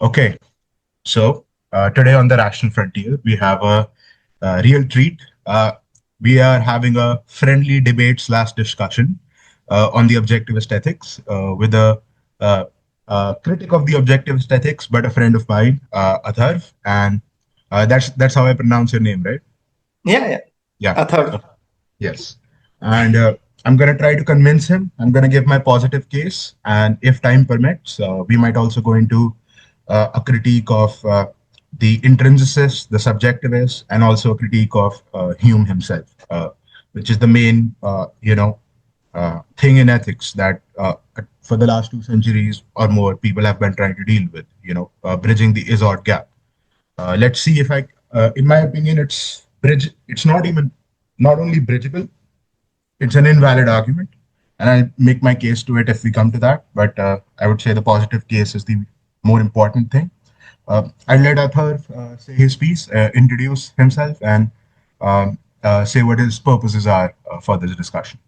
Okay, so today on the Rational Frontier, we have a real treat. We are having a friendly debate slash discussion on the objectivist ethics with uh, a critic of the objectivist ethics, but a friend of mine, Atharv, and that's how I pronounce your name, right? Yeah, yeah. Yeah. Attharv. Yes. And I'm going to try to convince him. I'm going to give my positive case. And if time permits, we might also go into a critique of the intrinsicists, the subjectivists, and also a critique of Hume himself, which is the main, thing in ethics that for the last 2 centuries or more, people have been trying to deal with, bridging the is-ought gap. Let's see if in my opinion, it's not only bridgeable, it's an invalid argument. And I'll make my case to it if we come to that. But I would say the positive case is the more important thing. I'll let Atharv say his piece, introduce himself, and say what his purposes are for this discussion.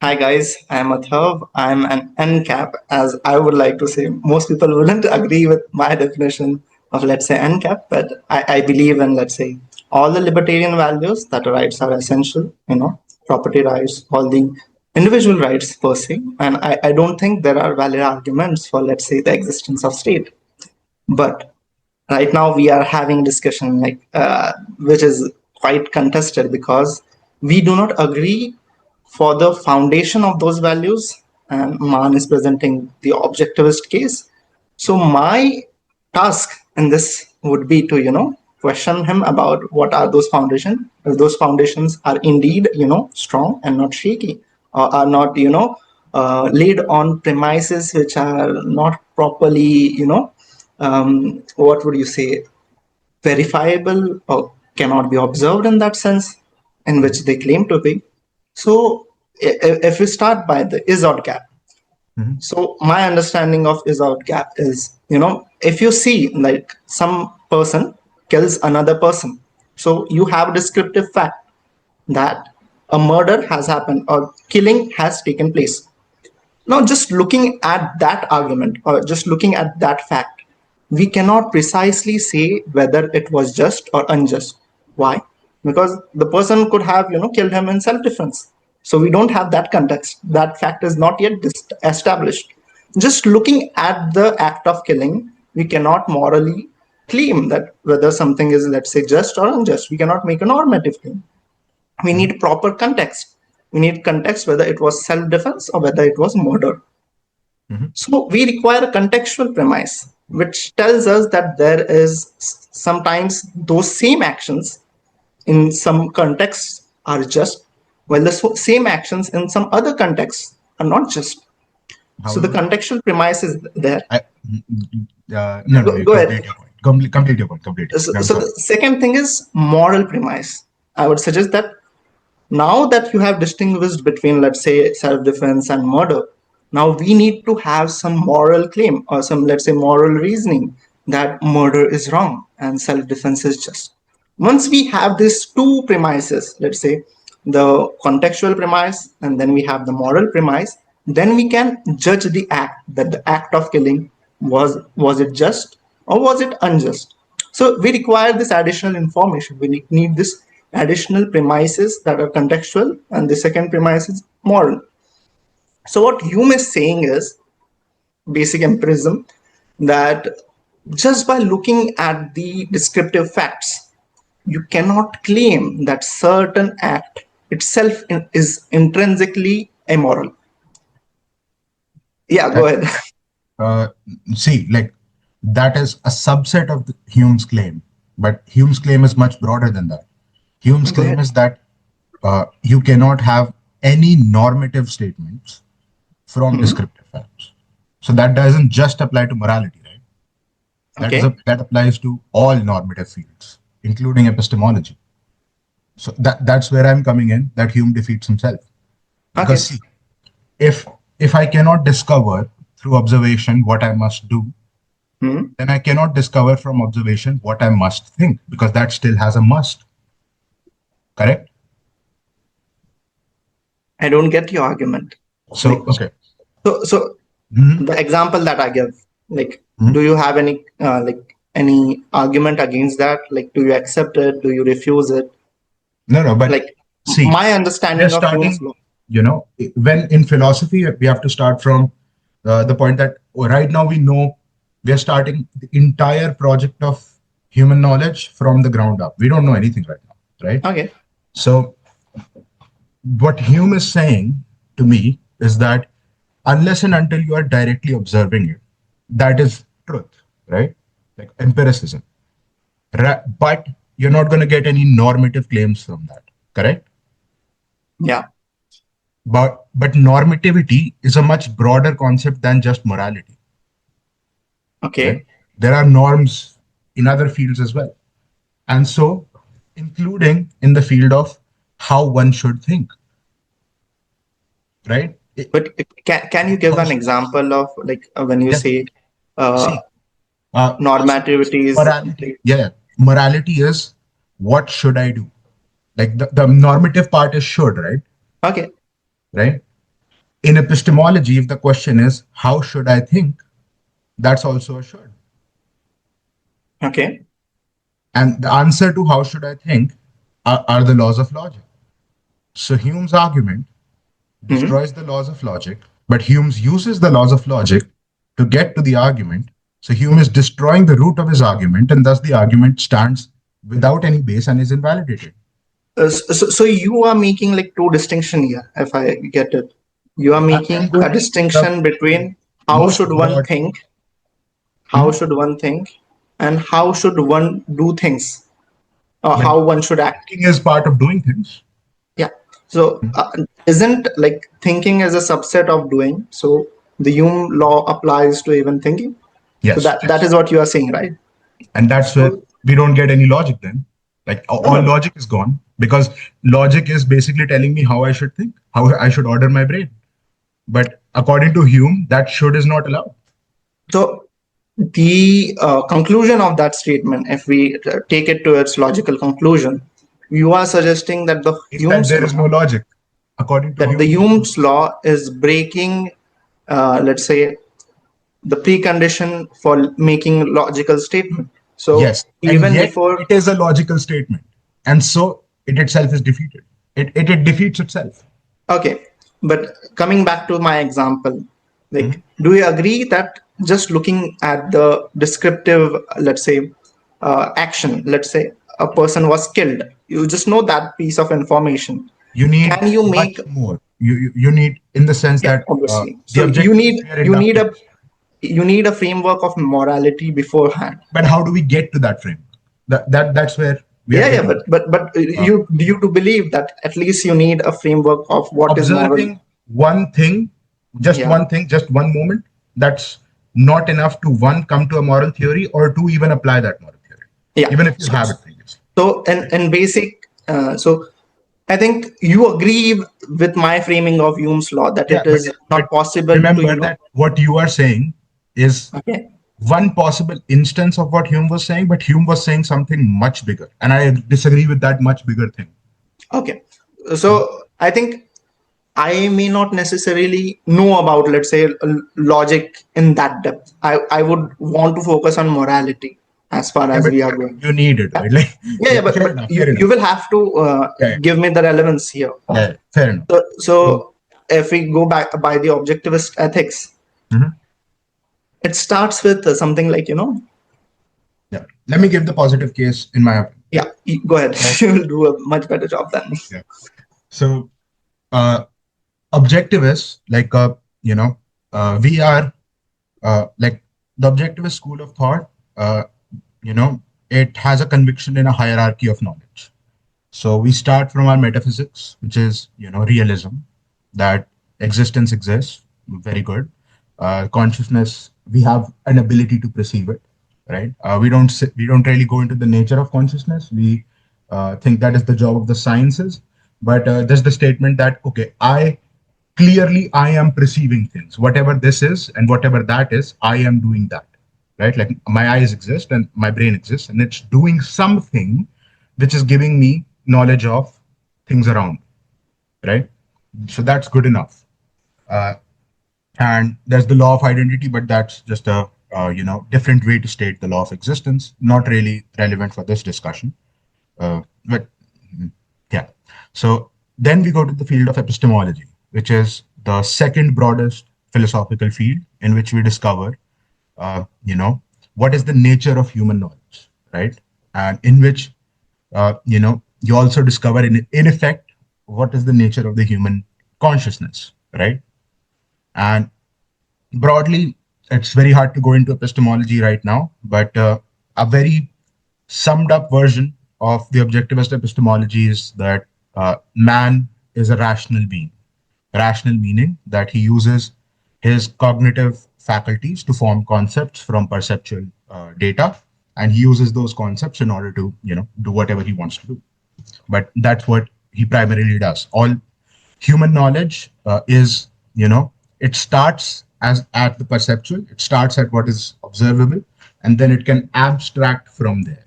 Hi guys, I'm Attharv. I'm an NCAP, as I would like to say. Most people wouldn't agree with my definition of, let's say, NCAP, but I believe in, let's say, all the libertarian values that rights are essential, property rights, all the individual rights per se. And I don't think there are valid arguments for, let's say, the existence of state. But right now we are having a discussion which is quite contested because we do not agree for the foundation of those values, and Man is presenting the objectivist case. So my task in this would be to question him about what are those foundations, if those foundations are indeed strong and not shaky, or are not laid on premises which are not properly what would you say, verifiable, or cannot be observed in that sense in which they claim to be. So if we start by the is-out gap. Mhm. So my understanding of is-out gap is, if you see like some person kills another person, so you have a descriptive fact that a murder has happened or killing has taken place. Now, just looking at that argument or just looking at that fact, we cannot precisely say whether it was just or unjust. Why? Because the person could have, killed him in self-defense. So we don't have that context. That fact is not yet established. Just looking at the act of killing, we cannot morally claim that whether something is, let's say, just or unjust. We cannot make a normative claim. We Mhm. need proper context. We need context whether it was self-defense or whether it was murder. Mhm. So we require a contextual premise, which tells us that there is sometimes those same actions in some contexts are just, while the same actions in some other contexts are not just. So the However, contextual premise is there. no, you Go ahead. complete your point. Complete your point. Complete your So, point. I'm so the sorry. second thing is moral premise. I would suggest that now that you have distinguished between, let's say, self-defense and murder, now we need to have some moral claim or some, let's say, moral reasoning that murder is wrong and self-defense is just. Once we have these two premises, let's say the contextual premise and then we have the moral premise, then we can judge the act, that the act of killing was it just or was it unjust. So we require this additional information. We need this additional premises that are contextual, and the second premise is moral. So what Hume is saying is basic empirism, that just by looking at the descriptive facts, you cannot claim that certain act itself is intrinsically immoral. Yeah, go That ahead. uh, see, like that is a subset of Hume's claim, but Hume's claim is much broader than that. Hume's Go claim ahead. is that you cannot have any normative statements from Hmm. descriptive facts. So that doesn't just apply to morality, right? Okay. That applies to all normative fields, including epistemology. So that's where I'm coming in. That Hume defeats himself, because Okay. see, if I cannot discover through observation what I must do, Hmm. then I cannot discover from observation what I must think, because that still has a must. Correct? I don't get your argument. So Like, okay. so Mhm. the example that I give, like Do you have any any argument against that? Like, do you accept it? Do you refuse it? No, but Like, see, my we're understanding of Hume's starting, law. when in philosophy, we have to start from the point that right now we know we're starting the entire project of human knowledge from the ground up. We don't know anything right now, right? Okay. So, what Hume is saying to me is that unless and until you are directly observing it, that is truth, right? Like empiricism. But you're not going to get any normative claims from that, correct? Yeah. But normativity is a much broader concept than just morality, right? Okay. There are norms in other fields as well, and so including in the field of how one should think, right? But can you give an example of like when you say Definitely. uh, See, so normativity is morality, yeah, morality is what should I do? Like the normative part is should, right? okay. Right? In epistemology, if the question is how should I think, that's also a should. Okay. And the answer to how should I think are the laws of logic. So Hume's argument Hmm. destroys the laws of logic, but Hume uses the laws of logic to get to the argument. So Hume is destroying the root of his argument, and thus the argument stands without any base and is invalidated. So you are making like two distinction here, if I get it. You are I'm making a going the distinction between how most should one broad. think, how Hmm? should one think, and how should one do things, or But how one should act. thinking is part of doing things. Yeah. So isn't like thinking as a subset of doing? So the Hume law applies to even thinking. So Yes. that is what you are saying, right? And that's where So we don't get any logic then. Like no, all no, no. logic is gone because logic is basically telling me how I should think, how I should order my brain. But according to Hume, that should is not allowed. So the conclusion of that statement, if we take it to its logical conclusion, you are suggesting that the Is that Hume's there is no law, logic. According to that the Hume, Hume's law is breaking, let's say, the precondition for making logical statement. So yes. And even yet before, it is a logical statement. And so it itself is defeated. It defeats itself. okay, but coming back to my example, like, Mhm. do you agree that just looking at the descriptive, let's say, action, let's say a person was killed, you just know that piece of information. You need Can you make, much more. You need in the sense yeah, that obviously. the So objectivists were inducted. you need a framework of morality beforehand. But how do we get to that framework? That's where we are Yeah, yeah, getting. but Uh, you to believe that at least you need a framework of what is moral. Observing one thing, Yeah, just one moment, that's not enough to one come to a moral theory or to even apply that moral theory, yeah. even if you So have it previously. so in basic, so I think you agree with my framing of Hume's law that Yeah, it is but not possible to, remember that what you are saying is okay, one possible instance of what Hume was saying, but Hume was saying something much bigger, and I disagree with that much bigger thing. okay. So I think I may not necessarily know about, let's say, logic in that depth. I would want to focus on morality as far Yeah, as but we are going. you need it, Yeah, right? Like, yeah, yeah, fair but enough, fair enough. you will have to Yeah, give me the relevance here. yeah, fair enough. So, So if we go back by the objectivist ethics, mhm. it starts with something like, Yeah, let me give the positive case in my opinion. yeah, go ahead. Right? You will do a much better job than me. Yeah. So, uh, objectivists, like we are like the objectivist school of thought. You know, it has a conviction in a hierarchy of knowledge. So we start from our metaphysics, which is realism, that existence exists. Very good. Consciousness, we have an ability to perceive it, right? We don't really go into the nature of consciousness. We think that is the job of the sciences. But there's the statement that okay, I am perceiving things. Whatever this is and whatever that is, I am doing that, right? Like my eyes exist and my brain exists, and it's doing something which is giving me knowledge of things around, right? So that's good enough. And there's the law of identity, but that's just a different way to state the law of existence. Not really relevant for this discussion. But yeah. So then we go to the field of epistemology, which is the second broadest philosophical field in which we discover, what is the nature of human knowledge, right? And in which, you also discover in effect, what is the nature of the human consciousness, right? And broadly, it's very hard to go into epistemology right now, but a very summed up version of the objectivist epistemology is that man is a rational being. Rational meaning that he uses his cognitive faculties to form concepts from perceptual data, and he uses those concepts in order to, do whatever he wants to do. But that's what he primarily does. All human knowledge is, it starts as at the perceptual, it starts at what is observable, and then it can abstract from there,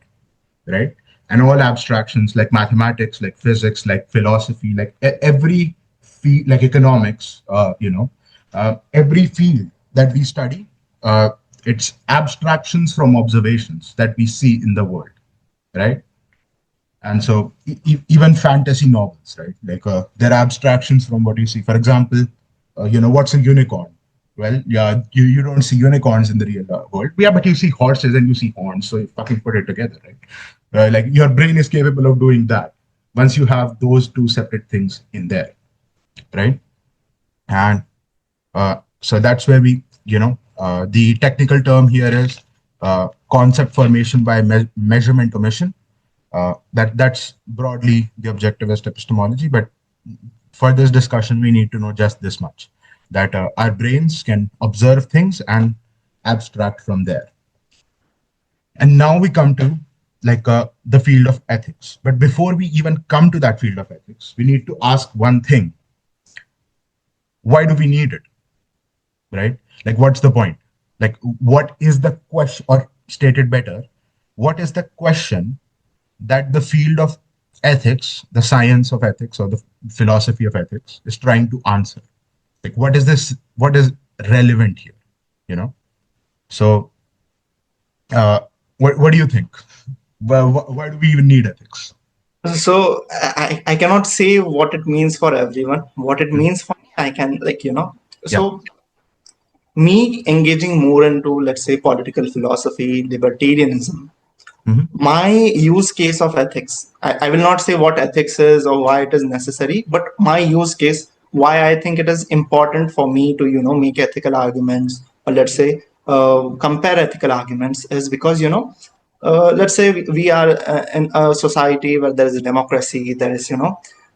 right? And all abstractions like mathematics, like physics, like philosophy, like every field, like economics, every field that we study, it's abstractions from observations that we see in the world, right? And so even fantasy novels, right? Like they're abstractions from what you see. For example, what's a unicorn? Well, yeah, you don't see unicorns in the real world. Yeah, but you see horses and you see horns. So you fucking put it together, right? Like your brain is capable of doing that once you have those two separate things in there, right? And so that's where we, the technical term here is concept formation by measurement omission. That's broadly the objectivist epistemology. But for this discussion, we need to know just this much, that our brains can observe things and abstract from there. And now we come to the field of ethics. But before we even come to that field of ethics, we need to ask one thing. Why do we need it? Right? Like, what's the point? Like, what is the question, or stated better, what is the question that the field of ethics, the science of ethics, or the philosophy of ethics is trying to answer? Like, what is relevant here? So what do you think? Why do we even need ethics? So I cannot say what it means for everyone. What it means for me, I can So me engaging more into, let's say, political philosophy, libertarianism, my use case of ethics, I will not say what ethics is or why it is necessary, but my use case, why I think it is important for me to, make ethical arguments, or let's say compare ethical arguments, is because, let's say we are in a society where there is a democracy, there is,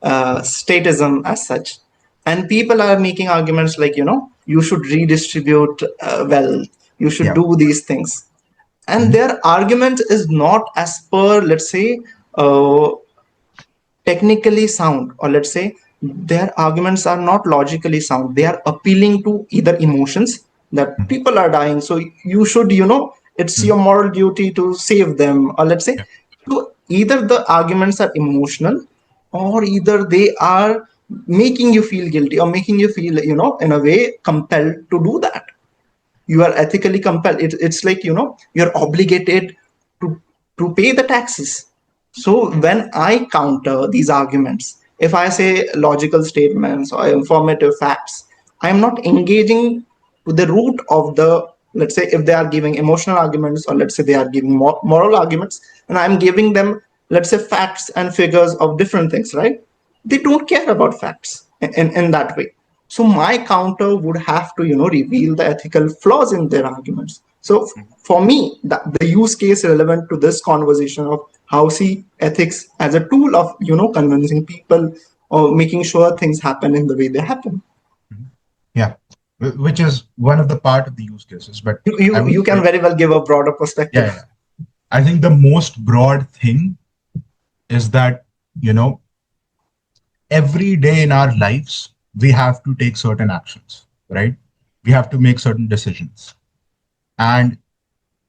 statism as such. And people are making arguments like, you should redistribute wealth, you should do these things. And their argument is not as per, let's say, technically sound, or let's say their arguments are not logically sound. They are appealing to either emotions that people are dying, so you should, it's your moral duty to save them, or let's say, so either the arguments are emotional, or either they are making you feel guilty, or making you feel, in a way compelled to do that. You are ethically compelled. It's like, you're obligated to pay the taxes. So when I counter these arguments, if I say logical statements or informative facts, I'm not engaging to the root of the, let's say, if they are giving emotional arguments, or let's say they are giving moral arguments, and I'm giving them, let's say, facts and figures of different things, right? They don't care about facts in that way. So my counter would have to, reveal the ethical flaws in their arguments. So for me, the use case relevant to this conversation of how see ethics as a tool of, convincing people or making sure things happen in the way they happen. Yeah, which is one of the part of the use cases. But you can very well give a broader perspective. Yeah. I think the most broad thing is that, every day in our lives, we have to take certain actions, right? We have to make certain decisions. And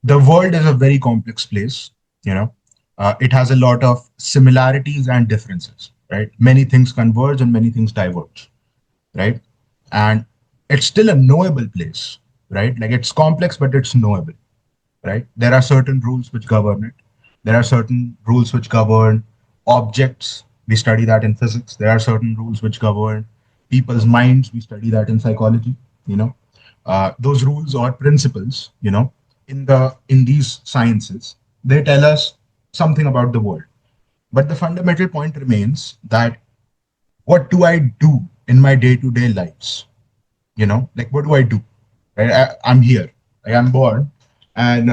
the world is a very complex place, it has a lot of similarities and differences, right? Many things converge and many things diverge, right? And it's still a knowable place, right? Like it's complex, but it's knowable, right? There are certain rules which govern it. There are certain rules which govern objects. We study that in physics. There are certain rules which govern people's minds. We study that in psychology. You know, those rules or principles. In these sciences, they tell us something about the world. But the fundamental point remains that what do I do in my day-to-day lives? Like what do I do? Right? I'm here. I'm born, and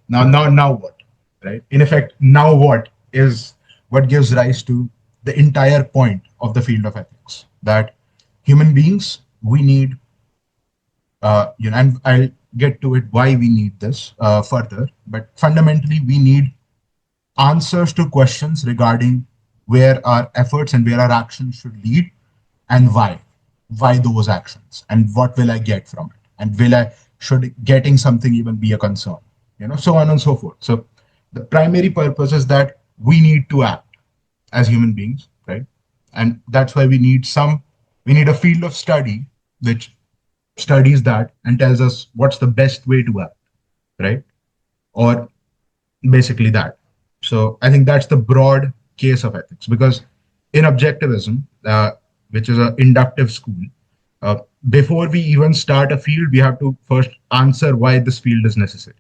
now what? Right? In effect, now what is what gives rise to the entire point of the field of ethics, that human beings, we need, and I'll get to it why we need this further, but fundamentally we need answers to questions regarding where our efforts and where our actions should lead, and why those actions, and what will I get from it, and should getting something even be a concern, so on and so forth. So the primary purpose is that we need to act as human beings, right? And that's why we need a field of study which studies that and tells us what's the best way to act, right? Or basically that. So I think that's the broad case of ethics, because in objectivism, which is an inductive school, uh, before we even start a field, we have to first answer why this field is necessary.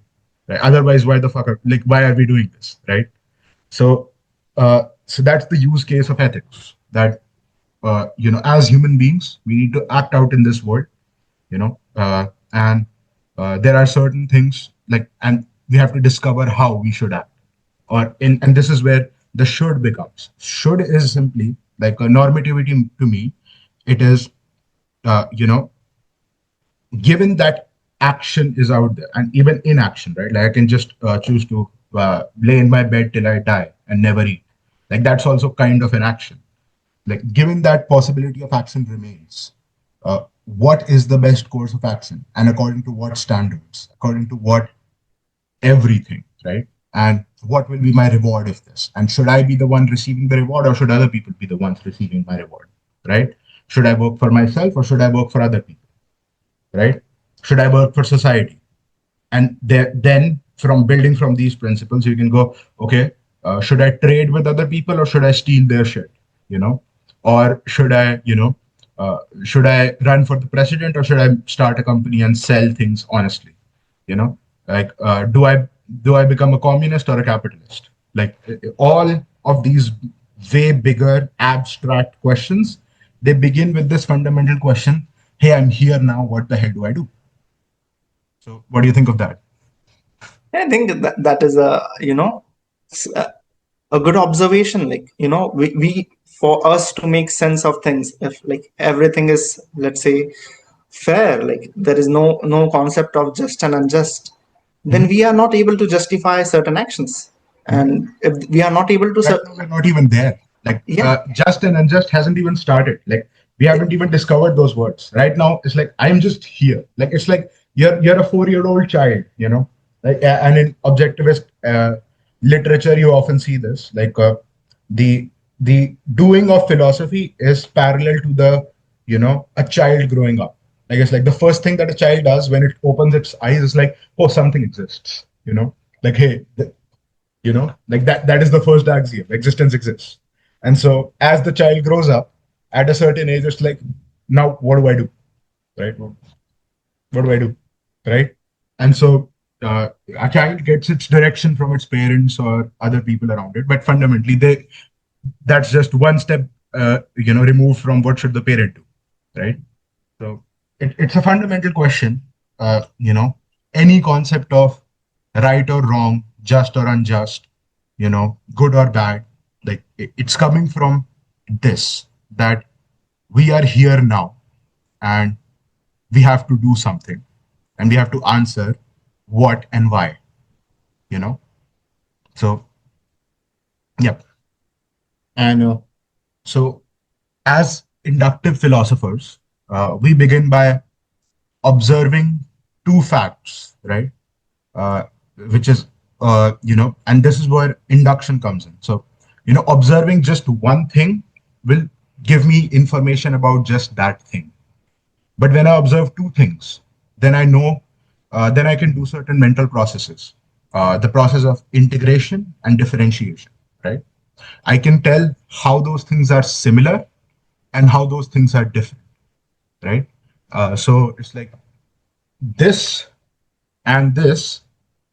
Right? Otherwise, why the fuck like why are we doing this, right? So, so that's the use case of ethics. That as human beings, we need to act out in this world, and there are certain things and we have to discover how we should act, and this is where the should becomes. Should is simply like a normativity to me. It is, you know, given that action is out there and even inaction, right? Like I can just choose to lay in my bed till I die and never eat. Like that's also kind of an action. Like given that possibility of action remains, what is the best course of action, and according to what standards, according to what everything, right? And what will be my reward of this? And should I be the one receiving the reward, or should other people be the ones receiving my reward, right? Should I work for myself, or should I work for other people, right? Should I work for society? And then from building from these principles, you can go, okay, should I trade with other people, or should I steal their shit, or should I, should I run for the president, or should I start a company and sell things honestly? Like do I become a communist or a capitalist? Like all of these way bigger abstract questions, they begin with this fundamental question: hey, I'm here now, what the hell do I do? So what do you think of that? I think that is a good observation. Like, we for us to make sense of things, if like everything is, let's say, fair, like there is no concept of just and unjust, then we are not able to justify certain actions. And if we are not able to Right now, we're not even there. Like yeah, just and unjust hasn't even started. Like we haven't even discovered those words. Right now, it's like I'm just here. Like it's like you're a 4-year-old child, Like and in objectivist literature, you often see this. Like the doing of philosophy is parallel to the a child growing up. Like it's like the first thing that a child does when it opens its eyes is like, oh, something exists. Like hey, like that is the first axiom: existence exists. And so as the child grows up at a certain age, it's like, now what do I do, right? What do I do, right? And so a child gets its direction from its parents or other people around it, but fundamentally that's just one step removed from what should the parent do, right? So it's a fundamental question. Any concept of right or wrong, just or unjust, good or bad, like it's coming from this, that we are here now and we have to do something, and we have to answer what and why, you know. So, yep. And so, as inductive philosophers, we begin by observing two facts, right? uh, which is and this is where induction comes in. So observing just one thing will give me information about just that thing, but when I observe two things, then I know then I can do certain mental processes. The process of integration and differentiation, right? I can tell how those things are similar and how those things are different, right? So it's like this and this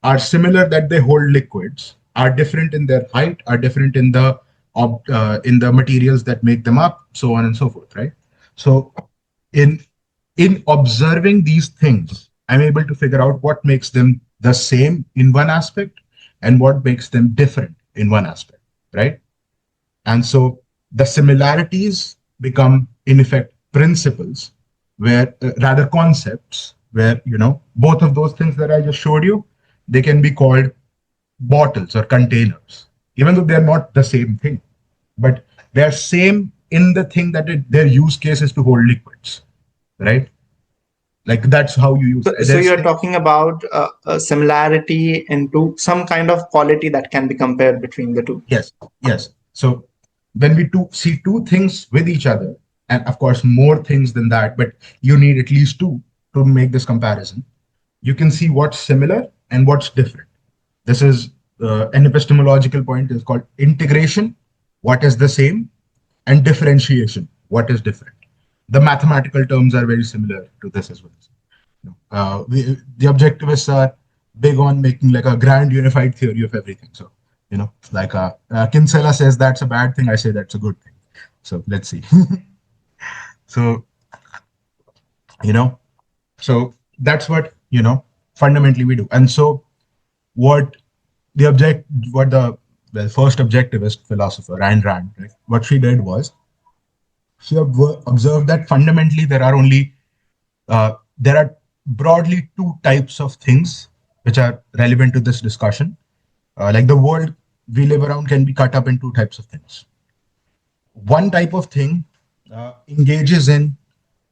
are similar, that they hold liquids, are different in their height, are different in the materials that make them up, so on and so forth, right? So in in observing these things, I'm able to figure out what makes them the same in one aspect and what makes them different in one aspect, right? And so the similarities become, in effect, principles, where rather concepts, where, both of those things that I just showed you, they can be called bottles or containers, even though they're not the same thing, but they're same in the thing that their use case is to hold liquids, right? Like that's how you use it. So you're talking about a similarity into some kind of quality that can be compared between the two. Yes, yes. So when we see two things with each other, and of course more things than that, but you need at least two to make this comparison, you can see what's similar and what's different. This is an epistemological point is called integration, what is the same, and differentiation, what is different. The mathematical terms are very similar to this as well. The objectivists are big on making like a grand unified theory of everything. So, like Kinsella says that's a bad thing, I say that's a good thing. So let's see. So, so that's what, fundamentally we do. And so what the first objectivist philosopher, Ayn Rand, right, what she did was she observed that fundamentally there are broadly two types of things which are relevant to this discussion. Like the world we live around can be cut up in two types of things. One type of thing engages in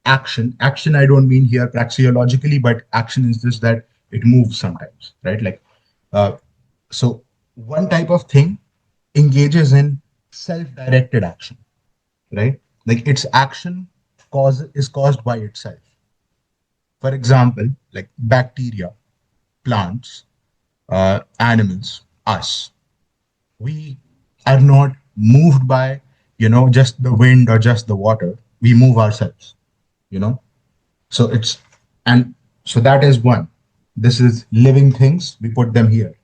action. Action, I don't mean here praxeologically, but action is just that it moves sometimes, right? Like, so one type of thing engages in self-directed action, right? Like its action is caused by itself. For example, like bacteria, plants, animals, us. We are not moved by, just the wind or just the water. We move ourselves, So so that is one. This is living things. We put them here.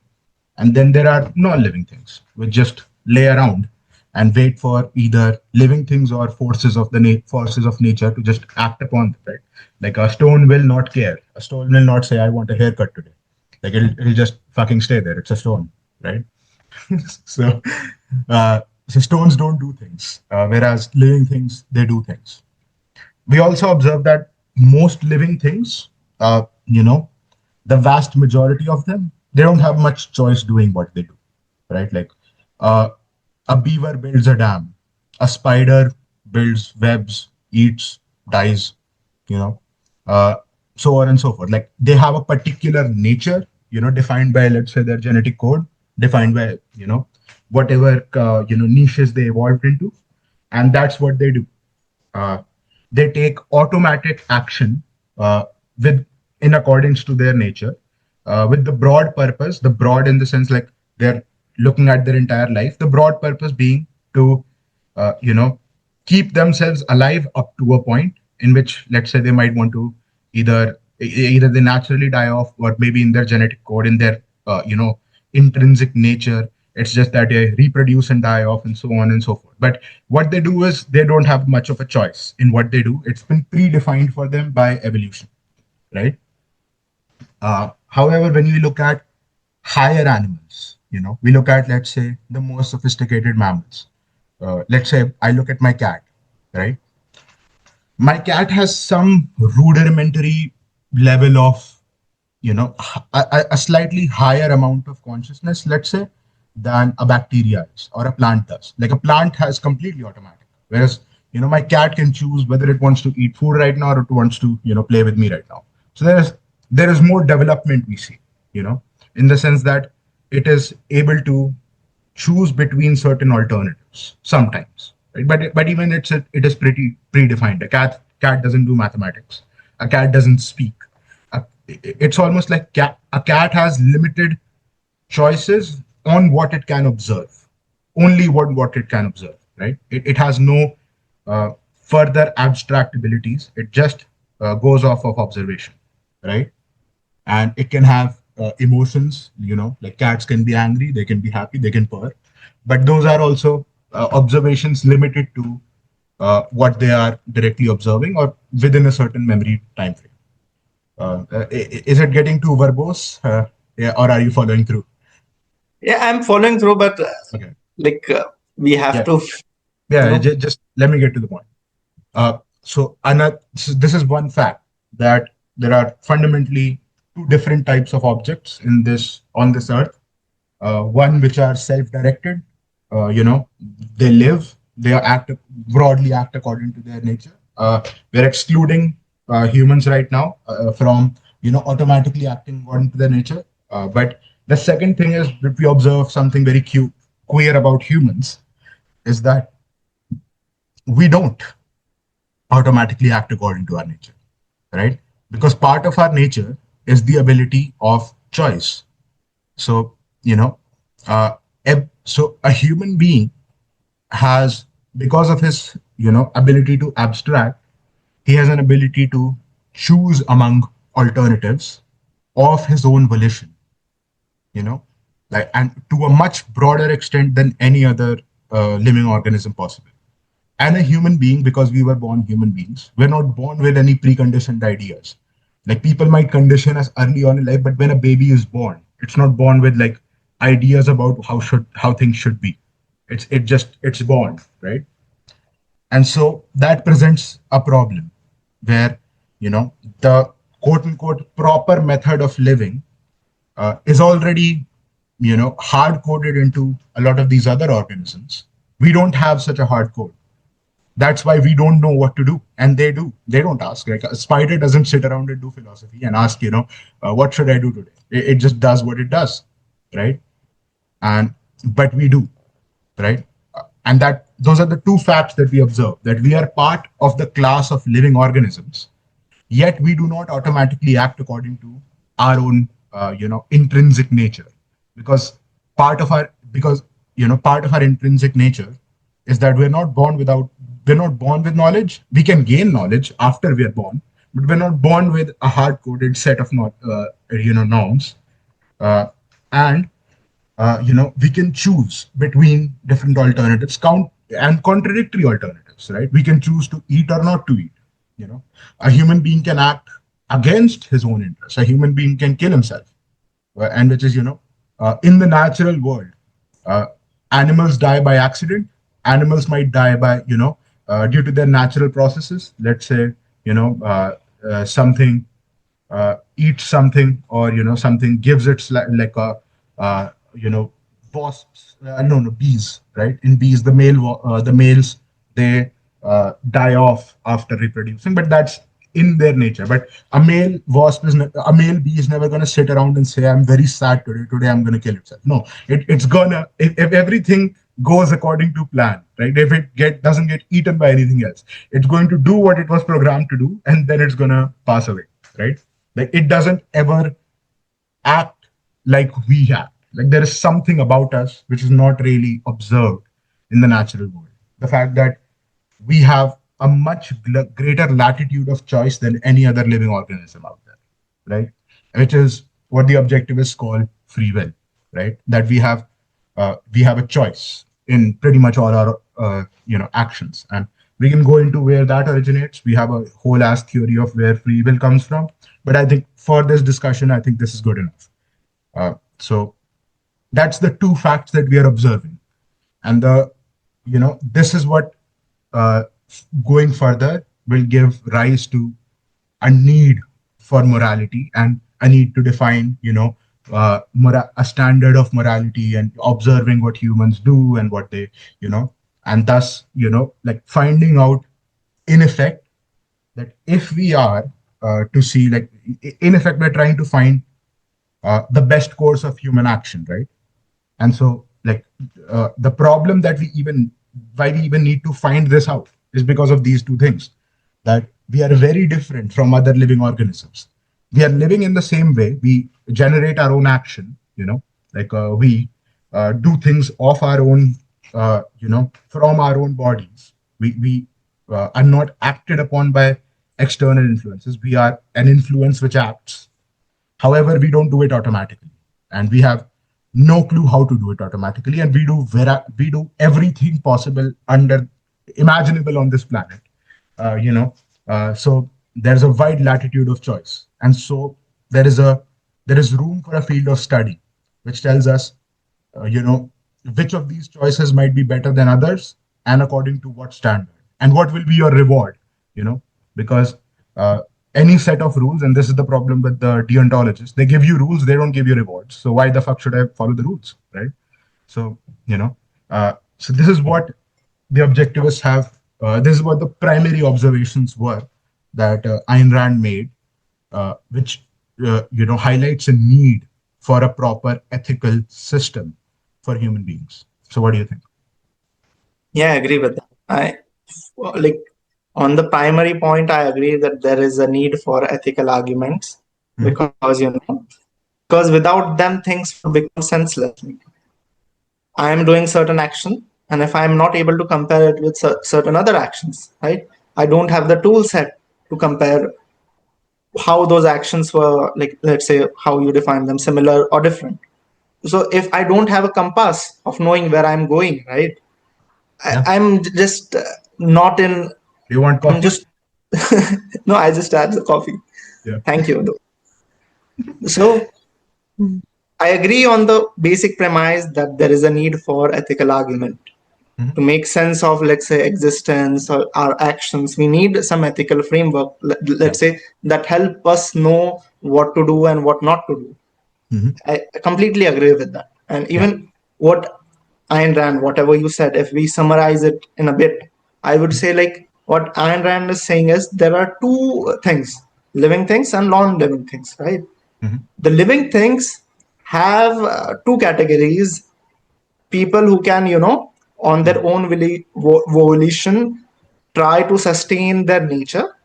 And then there are non-living things which just lay around and wait for either living things or forces of nature to just act upon them, right? Like a stone will not care. A stone will not say, I want a haircut today. Like it'll just fucking stay there. It's a stone, right? So, so stones don't do things, whereas living things, they do things. We also observe that most living things, the vast majority of them, they don't have much choice doing what they do, right? Like a beaver builds a dam, a spider builds webs, eats, dies, so on and so forth. Like they have a particular nature, defined by, let's say, their genetic code, defined by, whatever, niches they evolved into. And that's what they do. They take automatic action in accordance to their nature, with the broad purpose, the broad in the sense like they're looking at their entire life, the broad purpose being to, keep themselves alive up to a point in which, let's say, they might want to either they naturally die off, or maybe in their genetic code, in their, intrinsic nature, it's just that they reproduce and die off and so on and so forth. But what they do is they don't have much of a choice in what they do. It's been predefined for them by evolution, right? However, when we look at higher animals, we look at, let's say, the more sophisticated mammals. Let's say I look at my cat, right? My cat has some rudimentary level of, a slightly higher amount of consciousness, let's say, than a bacteria is or a plant does. Like a plant has completely automatic, whereas, my cat can choose whether it wants to eat food right now or it wants to, play with me right now. So there is more development we see, in the sense that it is able to choose between certain alternatives sometimes, right? But even it is pretty predefined. A cat doesn't do mathematics. A cat doesn't speak. it's almost like a cat has limited choices on what it can observe, only what it can observe, right? It has no further abstract abilities. It just goes off of observation, right? And it can have emotions, like cats can be angry, they can be happy, they can purr, but those are also observations limited to what they are directly observing or within a certain memory time frame. Is it getting too verbose, yeah, or are you following through? Yeah, I'm following through, but Okay. like we have Yeah. to, you Yeah. know. Just let me get to the point. So another, this is one fact that there are fundamentally two different types of objects in this on this earth. One which are self-directed, they live, they are broadly act according to their nature. We're excluding humans right now from automatically acting according to their nature. But the second thing is that we observe something very queer about humans is that we don't automatically act according to our nature, right? Because part of our nature is the ability of choice. So, uh, so a human being has, because of his, ability to abstract, he has an ability to choose among alternatives of his own volition, you know, like, and to a much broader extent than any other living organism possible. And a human being, because we were born human beings, we're not born with any preconditioned ideas. Like people might condition us early on in life, but when a baby is born, it's not born with like ideas about how things should be. It's born, right? And so that presents a problem where, the quote unquote proper method of living is already, hard coded into a lot of these other organisms. We don't have such a hard code. That's why we don't know what to do, and they don't ask. Like a spider doesn't sit around and do philosophy and ask, what should I do today. It just does what it does, right? And but we do, right? And that those are the two facts that we observe, that we are part of the class of living organisms, yet we do not automatically act according to our own intrinsic nature, because part of our intrinsic nature is that we're not born with knowledge. We can gain knowledge after we are born, but we're not born with a hard coded set of norms. And we can choose between different alternatives, count and contradictory alternatives, right? We can choose to eat or not to eat. A human being can act against his own interests. A human being can kill himself, and which is, in the natural world, uh, animals die by accident. Animals might die by, due to their natural processes. Let's say, something eats something, or something gives it like a wasps, no, bees, right? In bees, the males, they die off after reproducing, but that's in their nature. But a male bee is never going to sit around and say, I'm very sad today I'm going to kill itself. No, it's gonna, if everything goes according to plan, right? If it doesn't get eaten by anything else, it's going to do what it was programmed to do, and then it's gonna pass away, right? Like it doesn't ever act like we act. Like there is something about us which is not really observed in the natural world. The fact that we have a much greater latitude of choice than any other living organism out there, right? Which is what the objectivists call free will, right? That we have a choice in pretty much all our actions, and we can go into where that originates. We have a whole ass theory of where free will comes from, but I think for this discussion, I think this is good enough. So that's the two facts that we are observing, and this is what uh, going further will give rise to a need for morality and a need to define, a standard of morality and observing what humans do and what they, and thus, like finding out in effect that if we are to see, like, in effect, we're trying to find the best course of human action, right? And so, like, the problem that why we even need to find this out is because of these two things, that we are very different from other living organisms. we are living in the same way. We generate our own action, like we do things of our own, from our own bodies. We are not acted upon by external influences. We are an influence which acts. However, we don't do it automatically, and we have no clue how to do it automatically. And we do everything possible under imaginable on this planet. So there's a wide latitude of choice, and so there is room for a field of study, which tells us, which of these choices might be better than others, and according to what standard, and what will be your reward. Because any set of rules, and this is the problem with the deontologists, they give you rules, they don't give you rewards. So why the fuck should I follow the rules, right? So so this is what the objectivists have. This is what the primary observations were that Ayn Rand made, which highlights a need for a proper ethical system for human beings. So what do you think? Yeah, I agree with that. Like on the primary point, I agree that there is a need for ethical arguments because because without them things would become senseless. I am doing certain action, and if I am not able to compare it with certain other actions, right? I don't have the tool set to compare how those actions were, like, let's say, how you define them, similar or different. So if I don't have a compass of knowing where I'm going, right? I'm just not in. Do you want coffee? I'm just no, I just had the coffee. Yeah. Thank you. So I agree on the basic premise that there is a need for ethical argument. To make sense of, let's say, existence or our actions. We need some ethical framework, let's say, that help us know what to do and what not to do. I completely agree with that. And even what Ayn Rand, whatever you said, if we summarize it in a bit, I would say, like, what Ayn Rand is saying is there are two things, living things and non-living things, right? The living things have two categories: people who can, on their own volition, try to sustain their nature.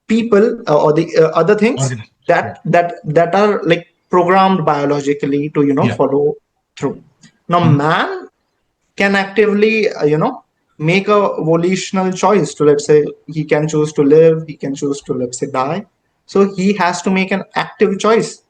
People or the other things that are like programmed biologically to follow through. Now, man can actively make a volitional choice to, let's say, he can choose to live, he can choose to, let's say, die. So he has to make an active choice.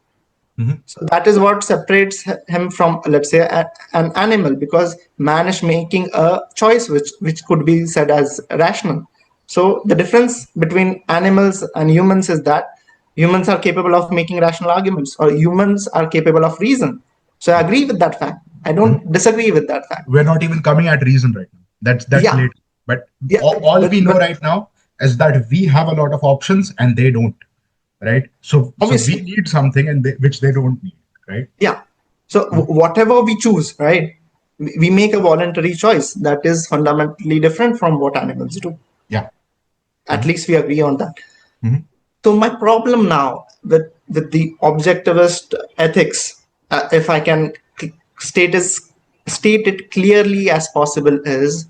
So that is what separates him from, let's say, an animal, because man is making a choice which could be said as rational. So the difference between animals and humans is that humans are capable of making rational arguments, or humans are capable of reason. So I agree with that fact. I don't disagree with that fact. We're not even coming at reason right now. That's later. But all we know right now is that we have a lot of options and they don't. Right, so we need something which they don't need, right? Yeah. So whatever we choose, right, we make a voluntary choice that is fundamentally different from what animals do. Yeah. At least we agree on that. So my problem now with the objectivist ethics, if I can state it clearly as possible, is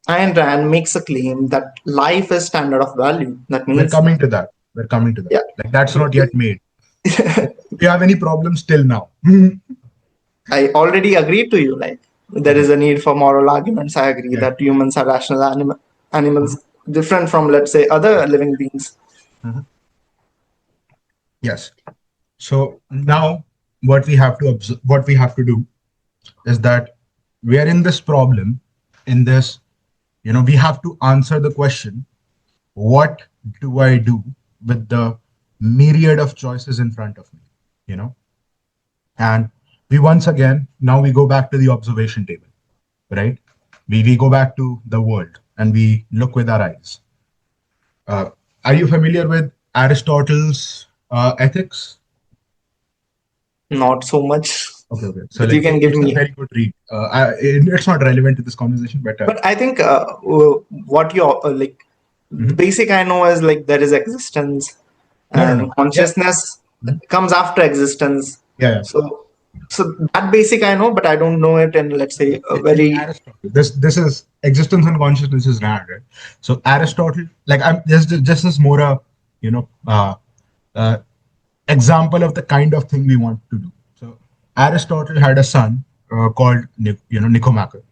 Ayn Rand makes a claim that life is standard of value. That means we're coming to that. Yeah. Like, that's not yet made. Do you have any problems till now? I already agreed to you. Like, there is a need for moral arguments. I agree that humans are rational animals, different from, let's say, other living beings. Yes. So now what we have to do is that we are in this problem, in this. We have to answer the question, what do I do with the myriad of choices in front of me? And we now we go back to the observation table, right? We go back to the world and we look with our eyes. Are you familiar with Aristotle's ethics? Not so much. Okay. So you can give me a very good read. It's not relevant to this conversation, but I think what you're the basic I know is, like, there is existence and consciousness comes after existence. Yeah. So So that basic I know, but I don't know it in, let's say, a It's very. Aristotle. This is existence and consciousness is Rand, right? So Aristotle, like I'm just this more a you know uh, example of the kind of thing we want to do. So Aristotle had a son called Nicomacher,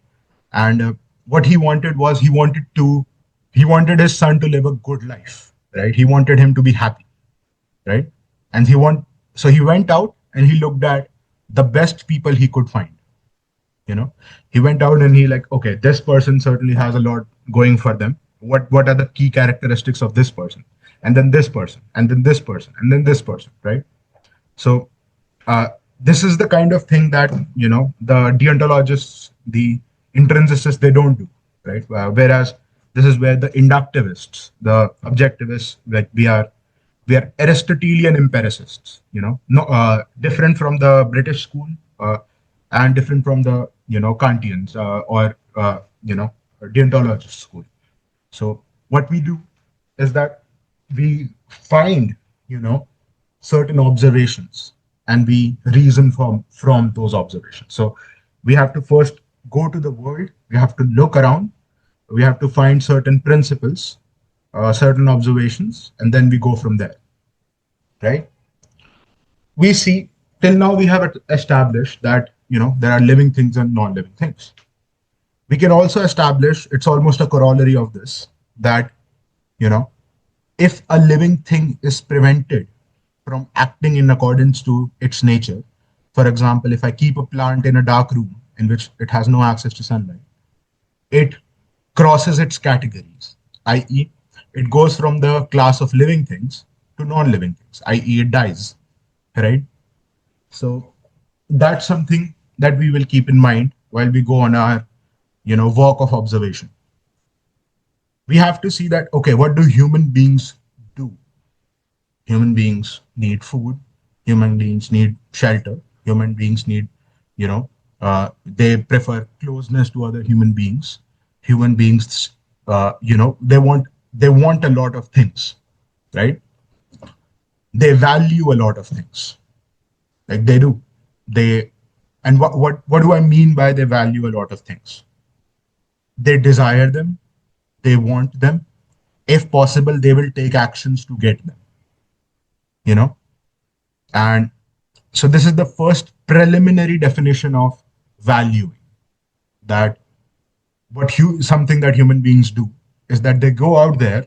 and what he wanted was he wanted his son to live a good life, right? He wanted him to be happy, right? And so he went out and he looked at the best people he could find. You know, he went out and he like, okay, this person certainly has a lot going for them. What are the key characteristics of this person? And then this person, and then this person, and then this person, right? So uh, this is the kind of thing that the deontologists, the intrinsicists, they don't do, right? Whereas this is where the inductivists, the objectivists, like we are Aristotelian empiricists, no different from the British school, and different from the Kantians, or deontologist school. So what we do is that we find, certain observations and we reason from those observations. So we have to first go to the world, we have to look around, we have to find certain principles, certain observations, and then we go from there, right? We see till now we have established that there are living things and non-living things. We can also establish, it's almost a corollary of this, that you know if a living thing is prevented from acting in accordance to its nature, for example, if I keep a plant in a dark room in which it has no access to sunlight, it crosses its categories, i.e., it goes from the class of living things to non-living things, i.e., it dies, right? So that's something that we will keep in mind while we go on our walk of observation. We have to see that, okay, what do human beings do? Human beings need food, human beings need shelter, human beings need, they prefer closeness to other human beings. Human beings, they want a lot of things, right? They value a lot of things, like they do. They and what do I mean by they value a lot of things? They desire them, they want them. If possible, they will take actions to get them, you know and so this is the first preliminary definition of valuing, that something that human beings do is that they go out there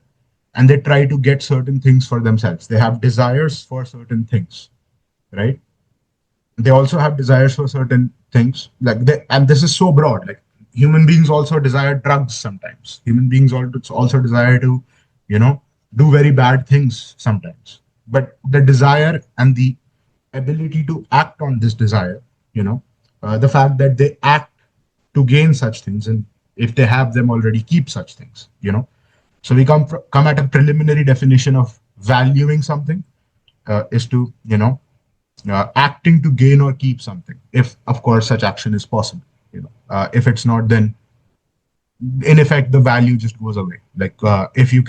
and they try to get certain things for themselves. They have desires for certain things, right? They also have desires for certain things, and this is so broad. Like, human beings also desire drugs sometimes. Human beings also desire to you know do very bad things sometimes. But the desire and the ability to act on this desire, the fact that they act to gain such things, and if they have them already, keep such things. So we come at a preliminary definition of valuing something, is to acting to gain or keep something, if of course such action is possible. If it's not, then in effect the value just goes away. Like, if you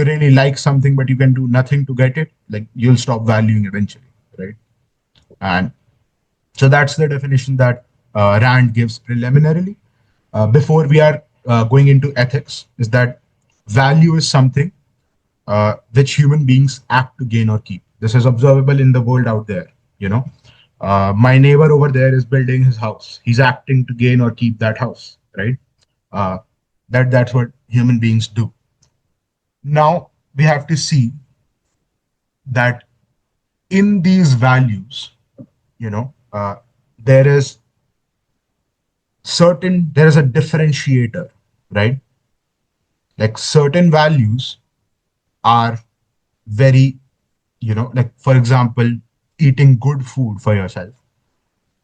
really like something but you can do nothing to get it, like, you'll stop valuing eventually, right? And so that's the definition that Rand gives preliminarily, before we are going into ethics, is that value is something which human beings act to gain or keep. This is observable in the world out there. My neighbor over there is building his house. He's acting to gain or keep that house, right? Uh, that's what human beings do. Now we have to see that in these values, there is a differentiator, right? Like, certain values are very, like, for example, eating good food for yourself,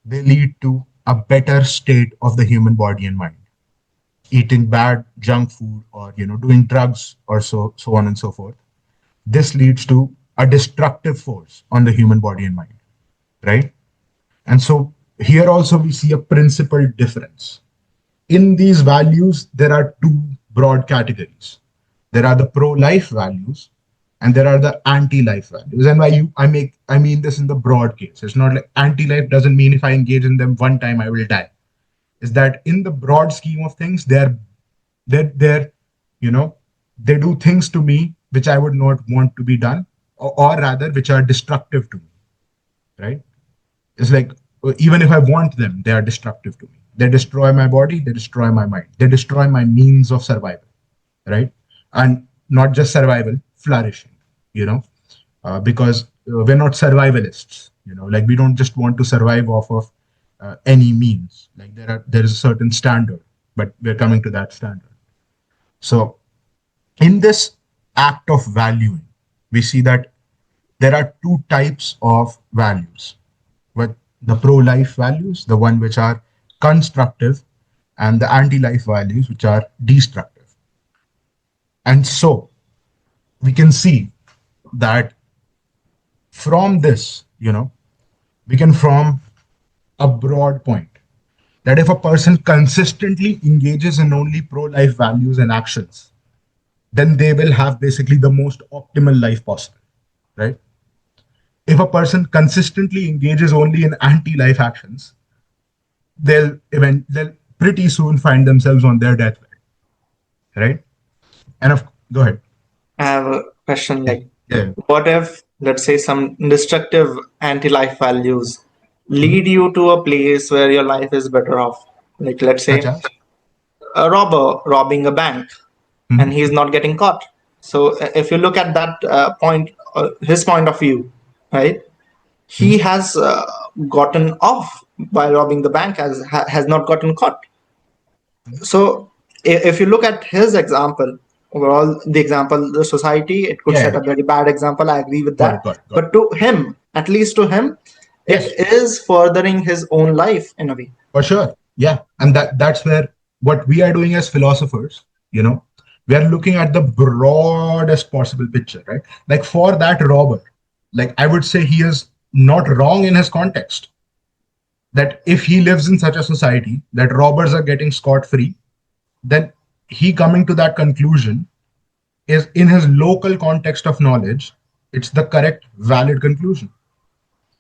they lead to a better state of the human body and mind. Eating bad junk food, or doing drugs, or so on and so forth, this leads to a destructive force on the human body and mind, right? And so here also we see a principal difference. In these values, there are two broad categories. There are the pro-life values, and there are the anti-life values. And I mean this in the broad case. It's not like anti-life doesn't mean if I engage in them one time I will die. Is that in the broad scheme of things, they're you know, they do things to me which I would not want to be done, or rather which are destructive to me, right? It's like, even if I want them, they are destructive to me. They destroy my body, they destroy my mind, they destroy my means of survival, right? And not just survival, flourishing, you know, because we're not survivalists, you know, like we don't just want to survive off of any means. Like there is a certain standard, but we're coming to that standard. So in this act of valuing, we see that there are two types of values, with the pro-life values, the one which are constructive, and the anti-life values, which are destructive. And so we can see that from this, you know, we can form a broad point that if a person consistently engages in only pro-life values and actions, then they will have basically the most optimal life possible, right? If a person consistently engages only in anti-life actions, they'll pretty soon find themselves on their deathbed, right? And go ahead. I have a question Yeah. like, Yeah. what if, let's say, some destructive anti-life values Mhm. lead you to a place where your life is better off? Like, let's Such say, as. a robber robbing a bank and Mhm. he's not getting caught. So, if you look at that point, his point of view, right? He Mhm. has gotten off by robbing the bank, has not gotten caught. Mhm. So if you look at his example, overall the example, the society, it could Yeah, set yeah. a very bad example. I agree with Got that. it, got it, got it. But to him, at least to him, it Yes, is furthering his own life in a way. for sure. Yeah. And that's where what we are doing as philosophers, you know, we are looking at the broadest possible picture, right? Like for that robber, like I would say he is not wrong in his context. That if he lives in such a society that robbers are getting scot free, then he coming to that conclusion is in his local context of knowledge, it's the correct, valid conclusion.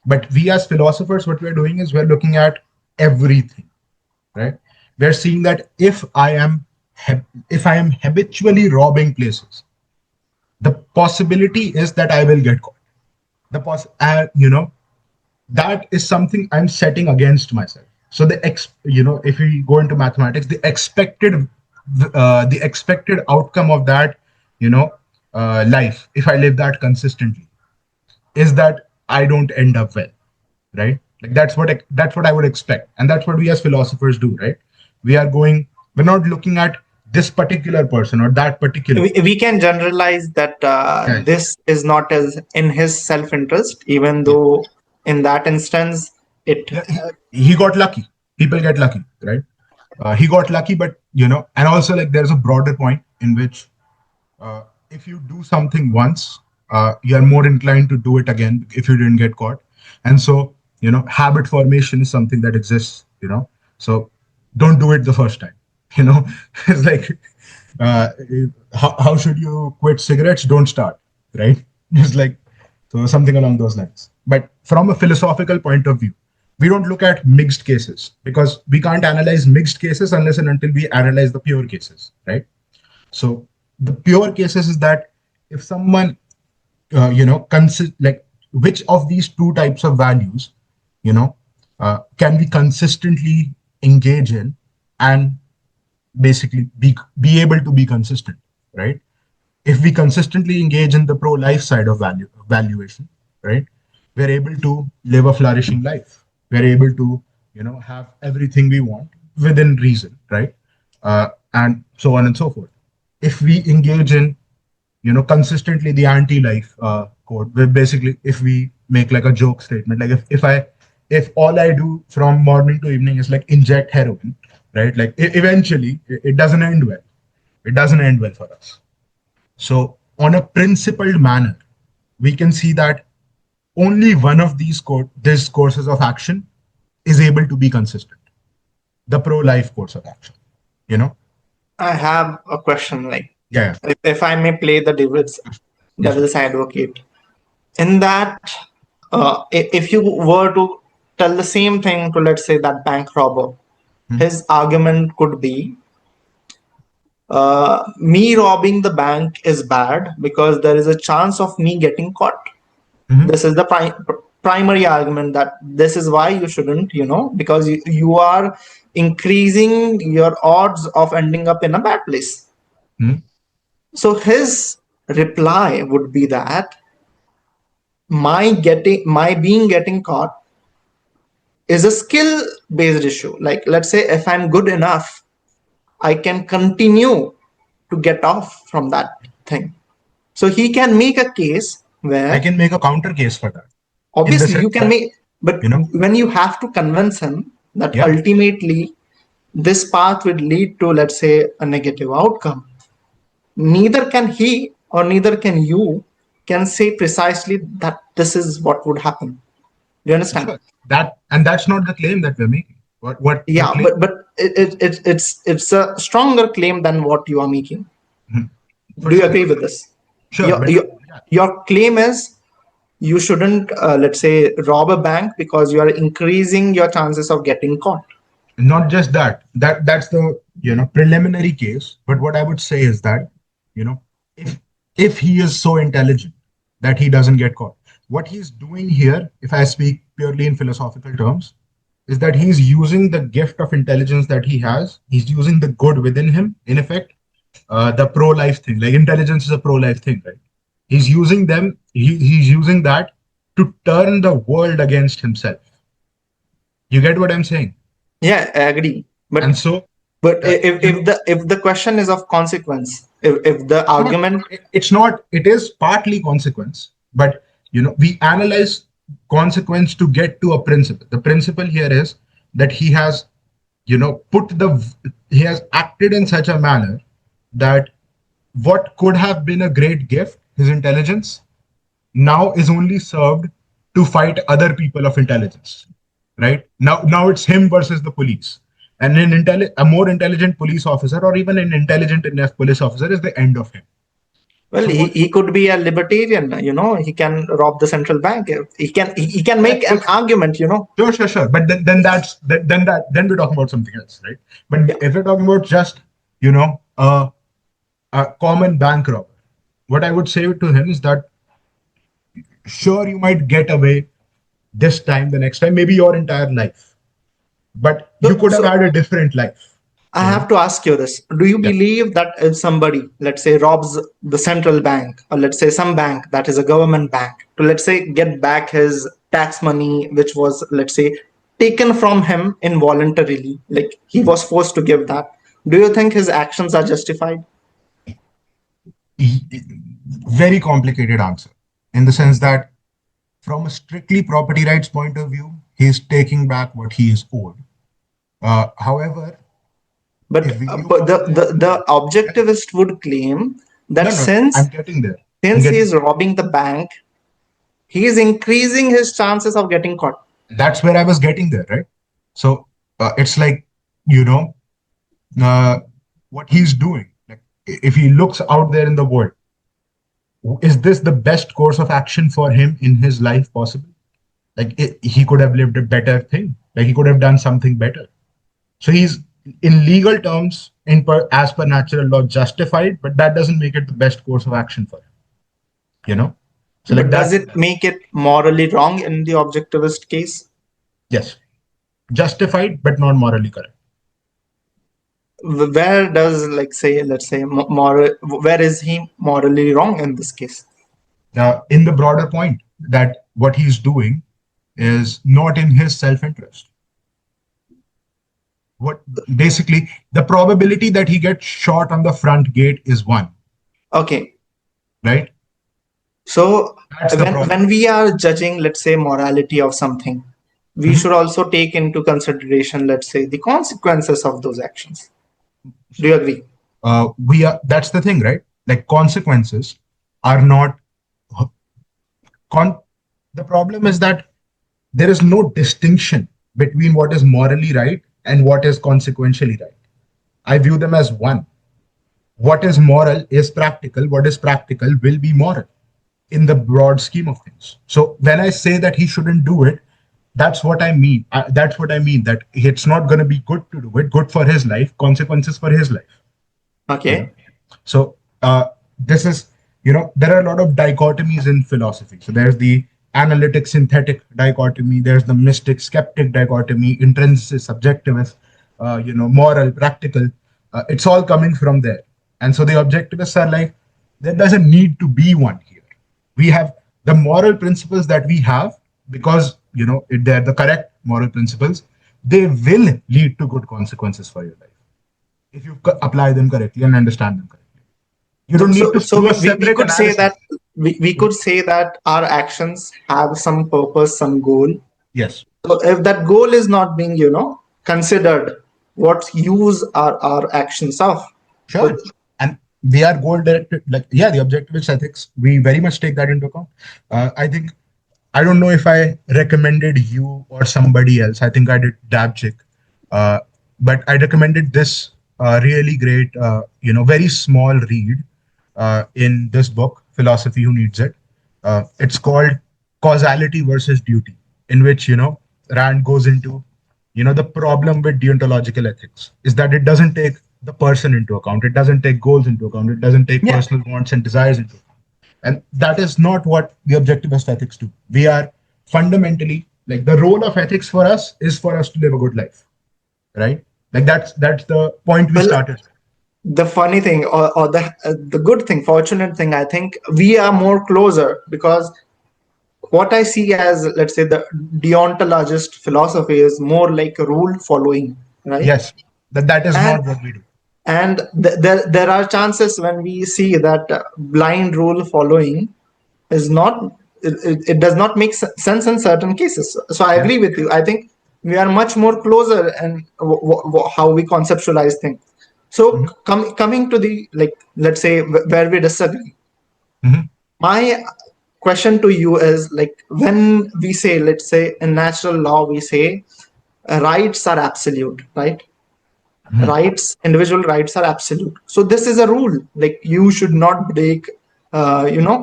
But we as philosophers, what we're doing is we're looking at everything, right? We're seeing that if I am habitually robbing places, the possibility is that I will get caught. You know, that is something I'm setting against myself. So you know, if we go into mathematics, the expected outcome of that, you know, life, if I live that consistently, is that I don't end up well, right? Like that's what I would expect, and that's what we as philosophers do, right? We're not looking at this particular person or that particular person. We can generalize that Yeah, this is not as in his self-interest, even yeah, though in that instance it yeah. He got lucky. People get lucky, right? He got lucky, but you know, and also like there's a broader point in which if you do something once, you're more inclined to do it again if you didn't get caught. And so, you know, habit formation is something that exists, you know. So don't do it the first time, you know. It's like, uh, how should you quit cigarettes? Don't start, right? It's like, so something along those lines. But from a philosophical point of view, we don't look at mixed cases because we can't analyze mixed cases unless and until we analyze the pure cases, right? So the pure cases is that if someone, you know, like which of these two types of values, you know, can we consistently engage in and basically be able to be consistent, right? If we consistently engage in the pro-life side of valuation, right, we're able to live a flourishing life. We're able to, you know, have everything we want within reason, right? And so on and so forth. If we engage in, you know, consistently the anti-life code, where basically if we make like a joke statement, like if all I do from morning to evening is like inject heroin, right? Like eventually it doesn't end well. It doesn't end well for us. So, on a principled manner, we can see that only one of these courses of action is able to be consistent. The pro-life course of action. You know? I have a question like, Yeah. if I may play the devil's Yes, devil's advocate. In that, if you were to tell the same thing to, let's say, that bank robber, hmm his argument could be, me robbing the bank is bad because there is a chance of me getting caught. hmm This is the primary argument, that this is why you shouldn't, because you are increasing your odds of ending up in a bad place. hmm So his reply would be that my being getting caught is a skill based issue. Like, let's say if I'm good enough, I can continue to get off from that thing. So he can make a case I where can make a counter case for that in the obviously sense you can that, make, but you know, when you have to convince him that yeah, ultimately this path would lead to, let's say, a negative outcome, neither can he or neither can you can say precisely that this is what would happen. Do you understand? sure. And that's not the claim that we're making. What the Yeah, claim? but it's a stronger claim than what you are making. Mhm. For Do you sure. agree with this? Sure, your but your, yeah, your claim is you shouldn't, let's say, rob a bank because you are increasing your chances of getting caught. not just that. That's the preliminary case. But what I would say is that, you know, if he is so intelligent that he doesn't get caught, what he's doing here, if I speak purely in philosophical terms, is that he's using the gift of intelligence that he has. He's using the good within him, in effect, the pro-life thing. Like intelligence is a pro-life thing, right? He's using them. He's using that to turn the world against himself. You get what I'm saying? Yeah, I agree. but And so, but you know, if the question is of consequence, if the it's not. argument, It's not. It is partly consequence, but we analyze consequence to get to a principle. The principle here is that he has, put the he has acted in such a manner that what could have been a great gift, his intelligence, now is only served to fight other people of intelligence. Right now it's him versus the police, and a more intelligent police officer, or even an intelligent enough police officer, is the end of him. well, So what? he could be a libertarian. He can rob the central bank. He can Yeah, make an argument. sure. But then we're talking about something else, right? But Yeah. if we're talking about just a common bank robber, what I would say to him is that sure, you might get away this time, the next time, maybe your entire life, but you so could have so had a different life. I You know? have to ask you this. Do you Yeah. believe that if somebody, let's say, robs the central bank, or let's say some bank that is a government bank, to, let's say, get back his tax money, which was, let's say, taken from him involuntarily, like he was forced to give that, do you think his actions are justified? Very complicated answer in the sense that from a strictly property rights point of view, he's taking back what he is owed. However, if we view But from a the yeah, objectivist would claim that no, I'm getting there. I'm since he getting is robbing the bank, he is increasing his chances of getting caught. That's where I was getting there, right? So it's like, you know, uh, what he's doing. Like, if he looks out there in the world, is this the best course of action for him in his life possible? Like, he could have lived a better thing. Like, he could have done something better. So he's, in legal terms, as per natural law, justified, but that doesn't make it the best course of action for him. You know. So like But does that's it make it morally wrong in the objectivist case? yes, justified, but not morally correct. Where does, like, say, let's say, where is he morally wrong in this case? In the broader point that what he's doing is not in his self-interest. What basically the probability that he gets shot on the front gate is one, Okay, right? so That's the problem. when we are judging, let's say, morality of something, we Mhm. should also take into consideration, let's say, the consequences of those actions. Do So you agree? we are. That's the thing, right? Like consequences are not. Con- the problem is that there is no distinction between what is morally right and what is consequentially right. I view them as one. What is moral is practical. What is practical will be moral. in the broad scheme of things. So when I say that he shouldn't do it, that's what I mean. That's what I mean, that it's not going to be good to do it, good for his life, consequences for his life. You know, Okay. so this is, there are a lot of dichotomies in philosophy. So there's the analytic synthetic dichotomy, there's the mystic skeptic dichotomy, intrinsic subjectivist, moral practical. It's all coming from there. And so the objectivists are like, there doesn't need to be one here. We have the moral principles that we have because if they're the correct moral principles, they will lead to good consequences for your life if you apply them correctly and understand them correctly. You don't need to So do a we separate could say analysis. that we could say that our actions have some purpose, some goal. Yes, So if that goal is not being, considered, what use are our actions of? So sure. And we are goal directed, like, yeah, the objectivist ethics, we very much take that into account. I think, I don't know if I recommended you or somebody else. I think I did Dabchick. But I recommended this really great, very small read in this book, Philosophy Who Needs It. It's called Causality versus Duty, in which, Rand goes into, the problem with deontological ethics is that it doesn't take the person into account. It doesn't take goals into account. It doesn't take yeah, personal wants and desires into account. And that is not what the objectivist ethics do. We are fundamentally, like, the role of ethics for us is for us to live a good life, right? Like that's the point we well, started. the funny thing, or the good thing, fortunate thing, I think we are more closer, because what I see as, let's say, the deontologist philosophy is more like a rule following, right? Yes, that is And not what we do. there are chances when we see that blind rule following is not, it does not make sense in certain cases. So I Yeah. agree with you. I think we are much more closer and how we conceptualize things. So Mhm. coming to the, like, let's say, where we disagree, Mhm. my question to you is, like, when we say, let's say, in natural law we say rights are absolute, right? Mhm. Rights, individual rights are absolute. So this is a rule, like, you should not break,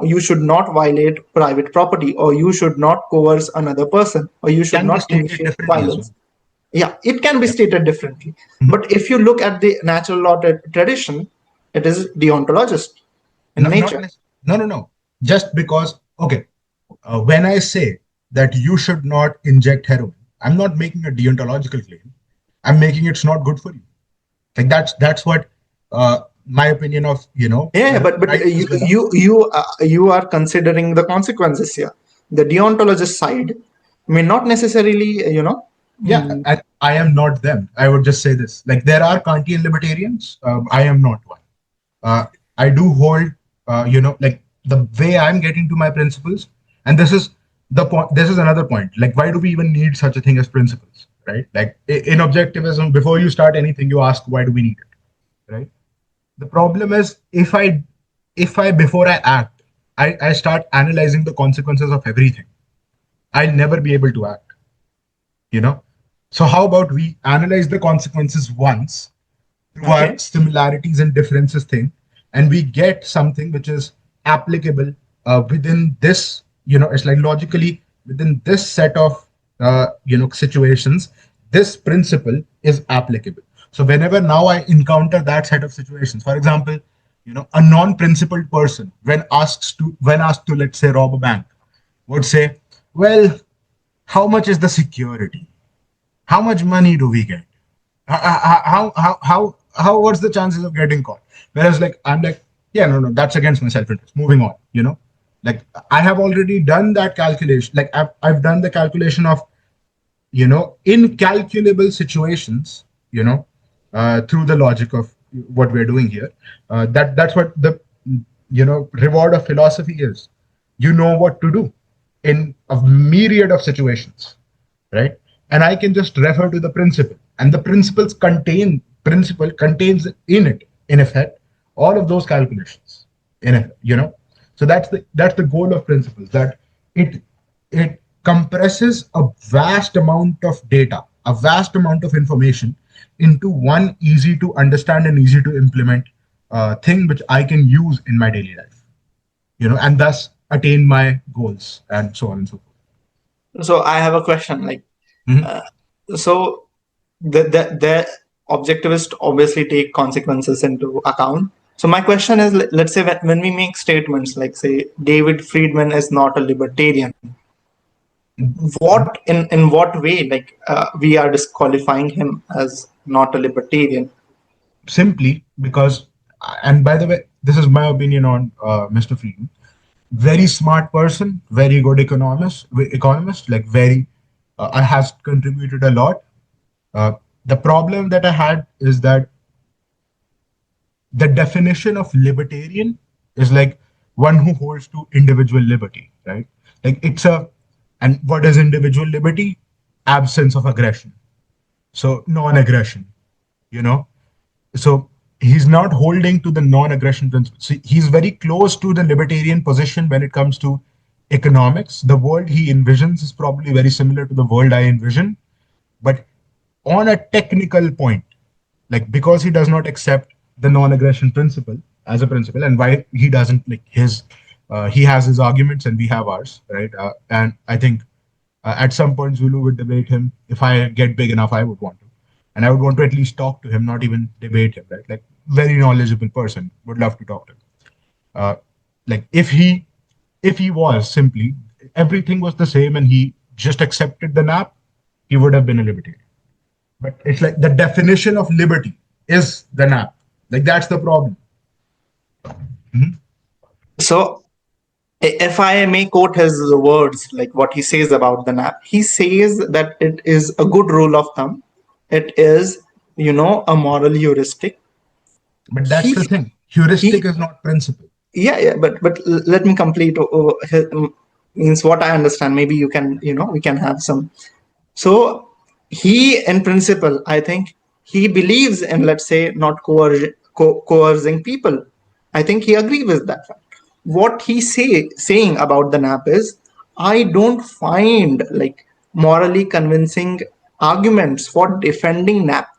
you should not violate private property, or you should not coerce another person, or you should Can be not stated initiate differently as well. violence. Yeah, it can be Yeah. stated differently. Mhm. But if you look at the natural law tradition, it is deontologist in No, not nature. less. No, no, no. Just because, okay, when I say that you should not inject heroin, I'm not making a deontological claim. I'm making it's not good for you. Like that's what my opinion of Yeah, but right is gonna. you are considering the consequences here. The deontologist side may not necessarily, Yeah, mm, and I am not them. I would just say this. Like there are Kantian libertarians. I am not one. I do hold, like the way I'm getting to my principles, and this is the point. This is another point. Like, why do we even need such a thing as principles, right? Like in objectivism, before you start anything, you ask why do we need it, right? The problem is if I before I act, I start analyzing the consequences of everything. I'll never be able to act. You know, so how about we analyze the consequences once through our okay. similarities and differences thing, and we get something which is applicable within this, it's like logically within this set of situations, this principle is applicable. So whenever now I encounter that set of situations, for example, a non-principled person when asked to, let's say, rob a bank, would say, well, how much is the security? How much money do we get? How what's the chances of getting caught? Whereas, like, I'm like, yeah, no, that's against my self-interest. Moving on, like I have already done that calculation. Like I've done the calculation of incalculable situations, through the logic of what we're doing here. That's what the reward of philosophy is. You know what to do in a myriad of situations, right? And I can just refer to the principle, and the principle contains in it, in effect, all of those calculations. In it, so that's the goal of principles, that it compresses a vast amount of data, a vast amount of information into one easy to understand and easy to implement thing which I can use in my daily life, and thus attain my goals, and so on and so forth. So I have a question. Like, Mhm. uh, so the objectivists obviously take consequences into account. So my question is, let's say when we make statements like, say, David Friedman is not a libertarian, what in what way, like, we are disqualifying him as not a libertarian? Simply because, and by the way, this is my opinion on Mr. Friedman. Very smart person, very good economist, like very, has contributed a lot. The problem that I had is that the definition of libertarian is like one who holds to individual liberty, right? Like and what is individual liberty? Absence of aggression. So non-aggression, you know? So he's not holding to the non-aggression principle. See, he's very close to the libertarian position when it comes to economics. The world he envisions is probably very similar to the world I envision, but on a technical point, like because he does not accept the non-aggression principle as a principle, and why he doesn't, like he has his arguments and we have ours, right? And I think at some point Zulu would debate him. If I get big enough, I would want to, and I would want to at least talk to him, not even debate him, right? Like very knowledgeable person, would love to talk to him. Like if he was simply everything was the same and he just accepted the nap, he would have been a libertarian. But it's like the definition of liberty is the nap. Like that's the problem. So if I may quote his words, like what he says about the nap, he says that it is a good rule of thumb. It is, a moral heuristic. But that's He, the thing. Heuristic he is not principle. yeah, but let me complete. Means what I understand. Maybe you can, we can have some. So he, in principle, I think he believes in, let's say, not coercing people. I think he agrees with that fact. What he saying about the nap is, I don't find like morally convincing arguments for defending nap.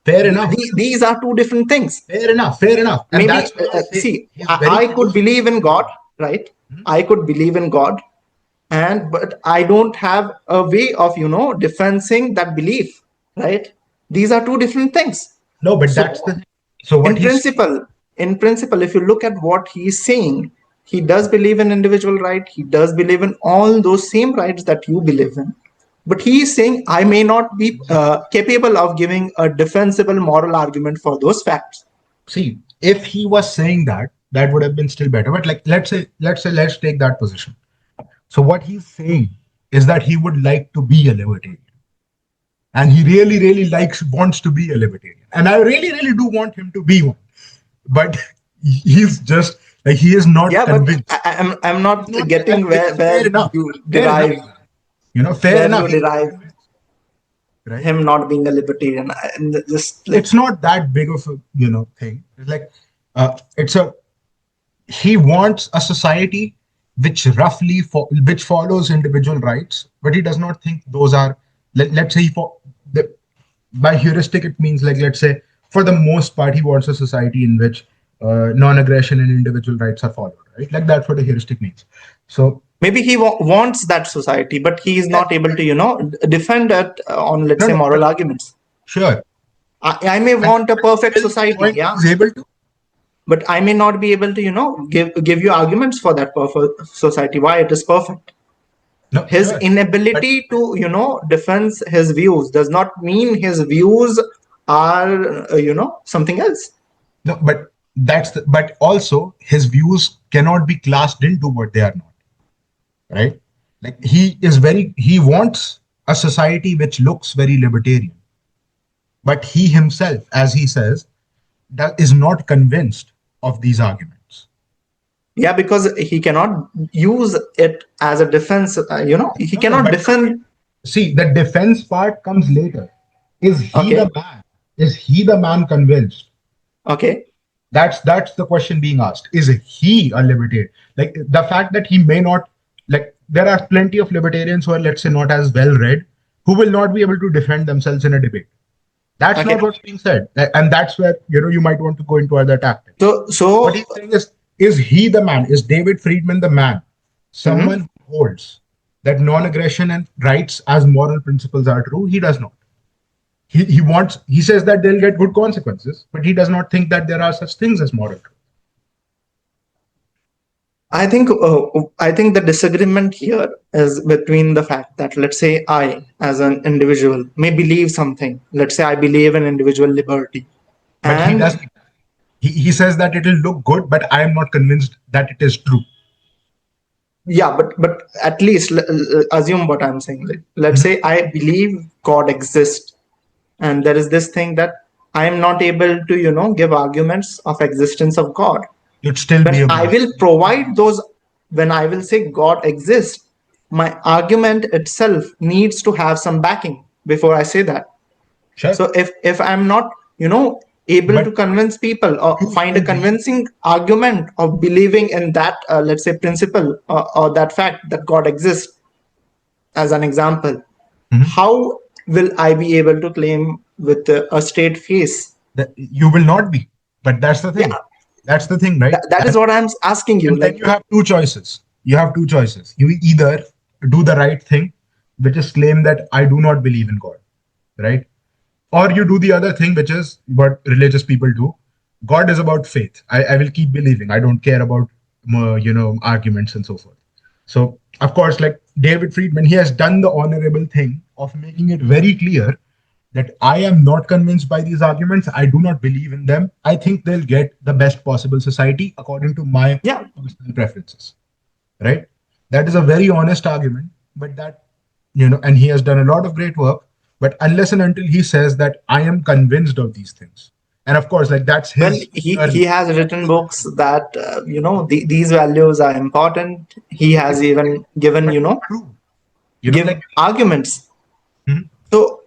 Fair enough. These are two different things. Fair enough. Fair enough. And Maybe that's what I say. see, He's very I could close. believe in God, right? I could believe in God, but I don't have a way of defending that belief, right? These are two different things. No, but So that's the thing. So what in he's principle, if you look at what he's saying, he does believe in individual right. He does believe in all those same rights that you believe in. But he is saying, I may not be capable of giving a defensible moral argument for those facts. see, if he was saying that, that would have been still better. But like let's take that position. So what he's saying is that he would like to be a libertarian. And he really, really wants to be a libertarian. And I really, really do want him to be one. But he's just like he is not convinced. But I'm not Not- getting fair where enough. you Fair derive enough. Fair where enough. you derive Right? him not being a libertarian. And just like, It's not that big of a thing. It's like it's a he wants a society which which follows individual rights, but he does not think those are let's say by heuristic it means like let's say for the most part he wants a society in which non-aggression and individual rights are followed, right? Like that's what a heuristic means. So maybe he wants that society, but he is not able to defend it on, let's No, say, no, moral arguments. sure, I may want a perfect society, yeah, he's able to. but I may not be able to give you arguments for that perfect society, why it is perfect. No, His sure. inability to defend his views does not mean his views are something else. No, but but also his views cannot be classed into what they are not, right? Like he wants a society which looks very libertarian, but he himself, as he says, that is not convinced of these arguments. Yeah, because he cannot use it as a defense. He cannot defend. See, the defense part comes later. Is he Okay. the man? Is he the man convinced? Okay. That's the question being asked. Is he a libertarian? Like the fact that he may not, like there are plenty of libertarians who are, let's say, not as well read, who will not be able to defend themselves in a debate. That's Okay. not what's being said, and that's where you might want to go into other tactics. So What he's saying is he the man? Is David Friedman the man Someone who holds that non-aggression and rights as moral principles are true, he does not. He says that they'll get good consequences, but he does not think that there are such things as moral truth. I think the disagreement here is between the fact that, let's say, I as an individual may believe something. Let's say I believe in individual liberty, But he doesn't. He says that it will look good, but I am not convinced that it is true. Yeah, but at least assume what I'm saying. Let's say I believe God exists, and there is this thing that I am not able to give arguments of existence of God. You'd still be able I will provide those. When I will say God exists, my argument itself needs to have some backing before I say that. Sure. So if I'm not able to convince people or find a convincing argument of believing in that let's say principle or that fact that God exists, as an example, how will I be able to claim with a straight face? You will not be. But that's the thing. Yeah. That's the thing, right? That is what I'm asking you. And then you have two choices. You either do the right thing, which is claim that I do not believe in God, right? Or you do the other thing, which is what religious people do. God is about faith. I will keep believing. I don't care about arguments and so forth. So of course, like David Friedman, he has done the honorable thing of making it very clear that I am not convinced by these arguments. I do not believe in them. I think they'll get the best possible society according to my personal preferences, right? That is a very honest argument, but that, and he has done a lot of great work, but unless and until he says that I am convinced of these things. And of course, like that's his. Well, he has written books that, these values are important. He has even given, arguments. So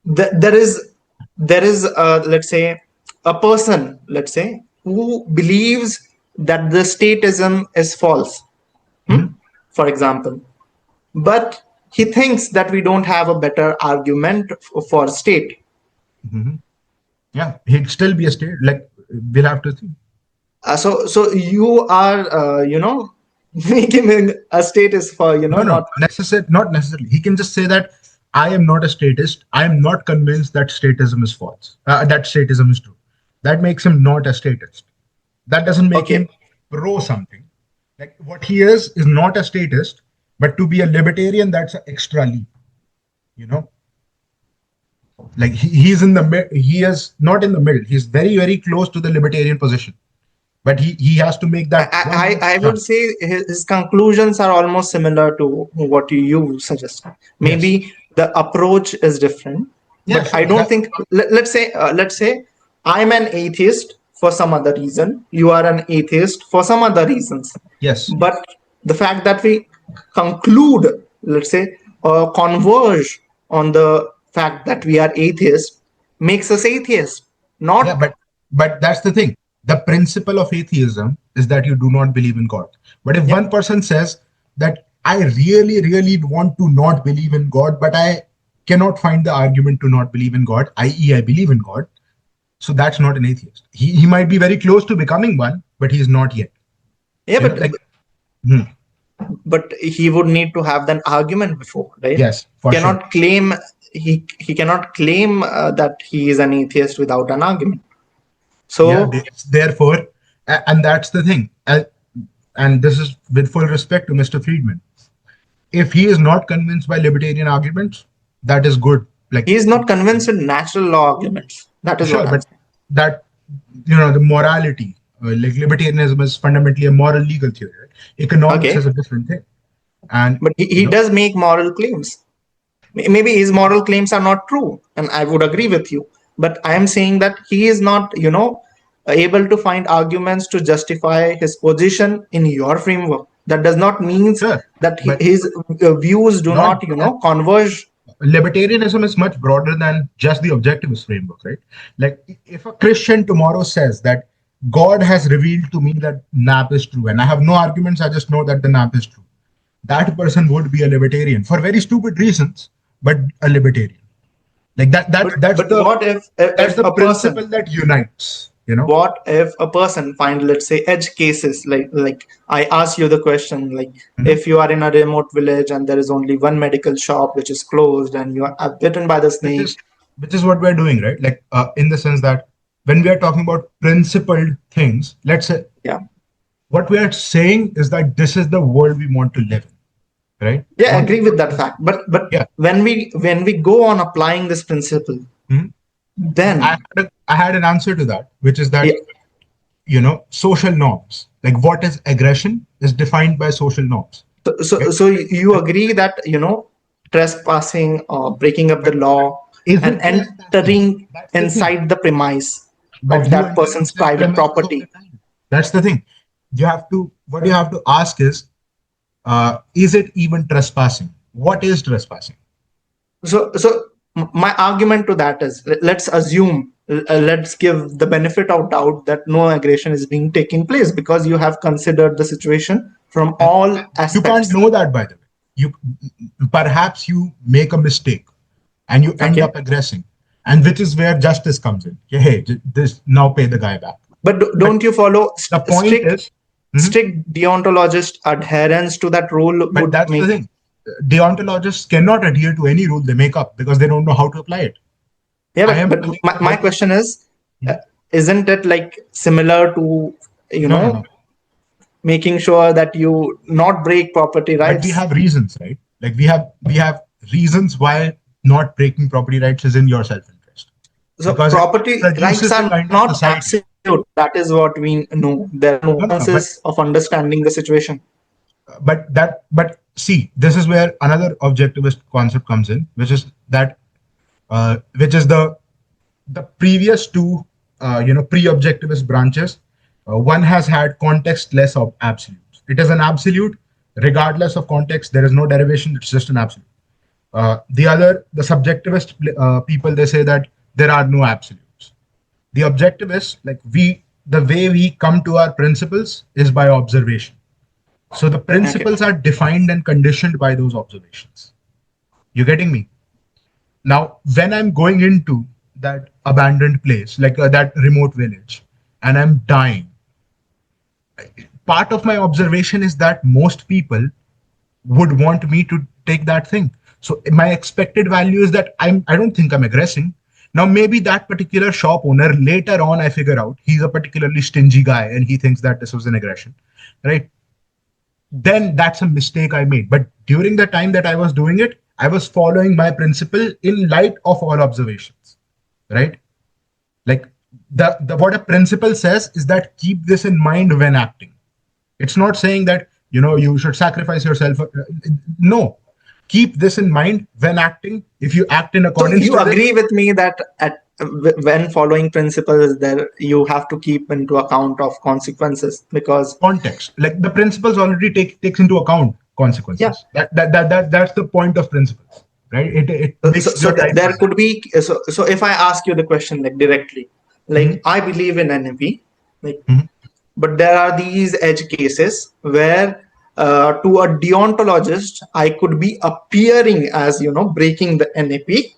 there is let's say a person, let's say, who believes that the statism is false, for example, but he thinks that we don't have a better argument for state. Yeah, he'd still be a state. Like we'll have to see. So you are making a statist for not necessarily. He can just say that I am not a statist. I am not convinced that statism is false. That statism is true. That makes him not a statist. That doesn't make him pro something. Like what he is not a statist, but to be a libertarian, that's an extra leap. Like he's in the he is not in the middle. He's very, very close to the libertarian position. But he has to make that. I would say his conclusions are almost similar to what you suggest. Maybe the approach is different, but I don't think. Let's say I'm an atheist for some other reason. You are an atheist for some other reasons. Yes. But the fact that we conclude, let's say, or converge on the fact that we are atheists makes us atheists. Not. Yeah, but that's the thing. The principle of atheism is that you do not believe in God. But if one person says that I really, really want to not believe in God, but I cannot find the argument to not believe in God, i.e. I believe in God, so that's not an atheist. He might be very close to becoming one, but he is not yet. Yeah, but he would need to have that argument before, right? Yes, he cannot claim that he is an atheist without an argument. So therefore, and that's the thing, and this is with full respect to Mr. Friedman. If he is not convinced by libertarian arguments, that is good. Like he is not convinced with natural law arguments. That is sure, but that the morality, like libertarianism is fundamentally a moral legal theory. Right? Economics is a different thing. But he does make moral claims. Maybe his moral claims are not true, and I would agree with you. But I am saying that he is not, able to find arguments to justify his position in your framework. That does not mean that his views do not converge. Libertarianism is much broader than just the objectivist framework, right? Like if a Christian tomorrow says that God has revealed to me that NAP is true, and I have no arguments, I just know that the NAP is true. That person would be a libertarian for very stupid reasons, but a libertarian. Like that's the principle that unites. what if a person find, let's say, edge cases, like I ask you the question, like Mhm. if you are in a remote village and there is only one medical shop which is closed and you are bitten by the which snake. is which is what we're doing, right? Like in the sense that when we are talking about principled things, let's say Yeah, what we are saying is that this is the world we want to live in, right? yeah, I What we agree with want that to, fact, but yeah. when we go on applying this principle, Mhm. then I had an answer to that, which is yeah, that social norms, like what is aggression, is defined by social norms. Okay? so you agree that trespassing or breaking up the But law is and it trespassing? entering That's the thing. inside the premise But of you that enter person's inside private premises all the property. time. That's the thing. What you have to ask is it even trespassing? What is trespassing? So my argument to that is, let's assume, let's give the benefit of doubt that no aggression is being taking place because you have considered the situation from all And you can't aspects. know that, by the way. You perhaps you make a mistake and you end Okay, up aggressing, and which is where justice comes in. Yeah, hey, this now pay the guy back. but But don't you follow the point strict is, mhm, strict deontologist adherence to that rule but would that's the make. thing. Deontologists cannot adhere to any rule they make up because they don't know how to apply it. Yeah, I but, am but telling my, you my what is. question is, uh, Mhm. isn't it like similar to, you No, no, know, no. making sure that you not break property But we rights? have reasons, right? Like we have reasons why not breaking property rights is in your self-interest So because it property rights produces the are kind of not society. absolute. That is what we know. There are No, no, no. But nuances of understanding the situation. but see, this is where another objectivist concept comes in, which is that which is the previous two pre-objectivist branches. One has had context less of absolutes. It is an absolute regardless of context. There is no derivation. It's just an absolute. The subjectivist people, they say that there are no absolutes. The objectivists, like the way we come to our principles is by observation. So the Okay. principles are defined and conditioned by those observations. You getting me? Now, when I'm going into that abandoned place, like that remote village, and I'm dying, part of my observation is that most people would want me to take that thing. So my expected value is that I don't think I'm aggressing. Now maybe that particular shop owner, later on I figure out he's a particularly stingy guy and he thinks that this was an aggression, right? Then that's a mistake I made. But during the time that I was doing it, I was following my principle in light of all observations, right? Like the what a principle says is that keep this in mind when acting. It's not saying that you should sacrifice yourself. No, keep this in mind when acting. If you act in So accordance you to this agree with me that when following principles, there you have to keep into account of consequences because context, like the principles already takes into account yeah. consequences. That's the point of principles, right? It makes So your life there easier. could be, so if I ask you the question like directly, Mhm, like I believe in NAP, like, mhm, but there are these edge cases where to a deontologist I could be appearing as breaking the NAP, mhm.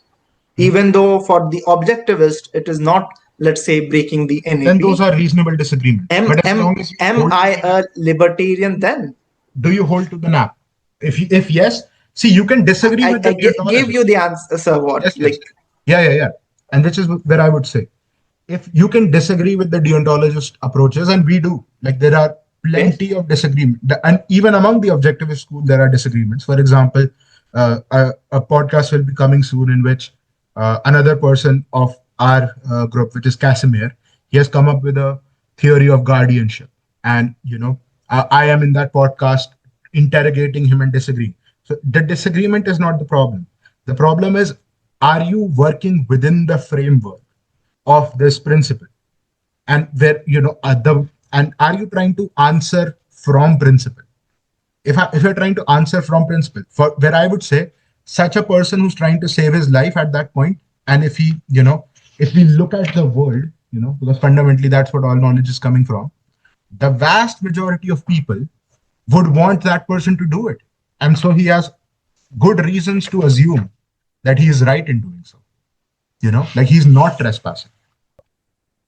even though for the objectivist it is not, let's say, breaking the Then those NAP. are reasonable disagreements. Am But as am long as you am hold to I the a libertarian then? do you hold to the nap? If yes, see, you can disagree with the Gave you deontologist. the answer. What, Yes, yes. like, Yeah. And which is where I would say, if you can disagree with the deontologist approaches, and we do, like there are okay, plenty of disagreement, and even among the objectivist school, there are disagreements. For example, a podcast will be coming soon in which another person of our group, which is Casimir, he has come up with a theory of guardianship, and I am in that podcast interrogating him and disagreeing. So the disagreement is not the problem. The problem is, are you working within the framework of this principle, and where the and are you trying to answer from principle? If you're trying to answer from principle, for where I would say such a person who's trying to save his life at that point, and if we look at the world, because fundamentally that's what all knowledge is coming from, the vast majority of people would want that person to do it, and so he has good reasons to assume that he is right in doing so, like he's not trespassing.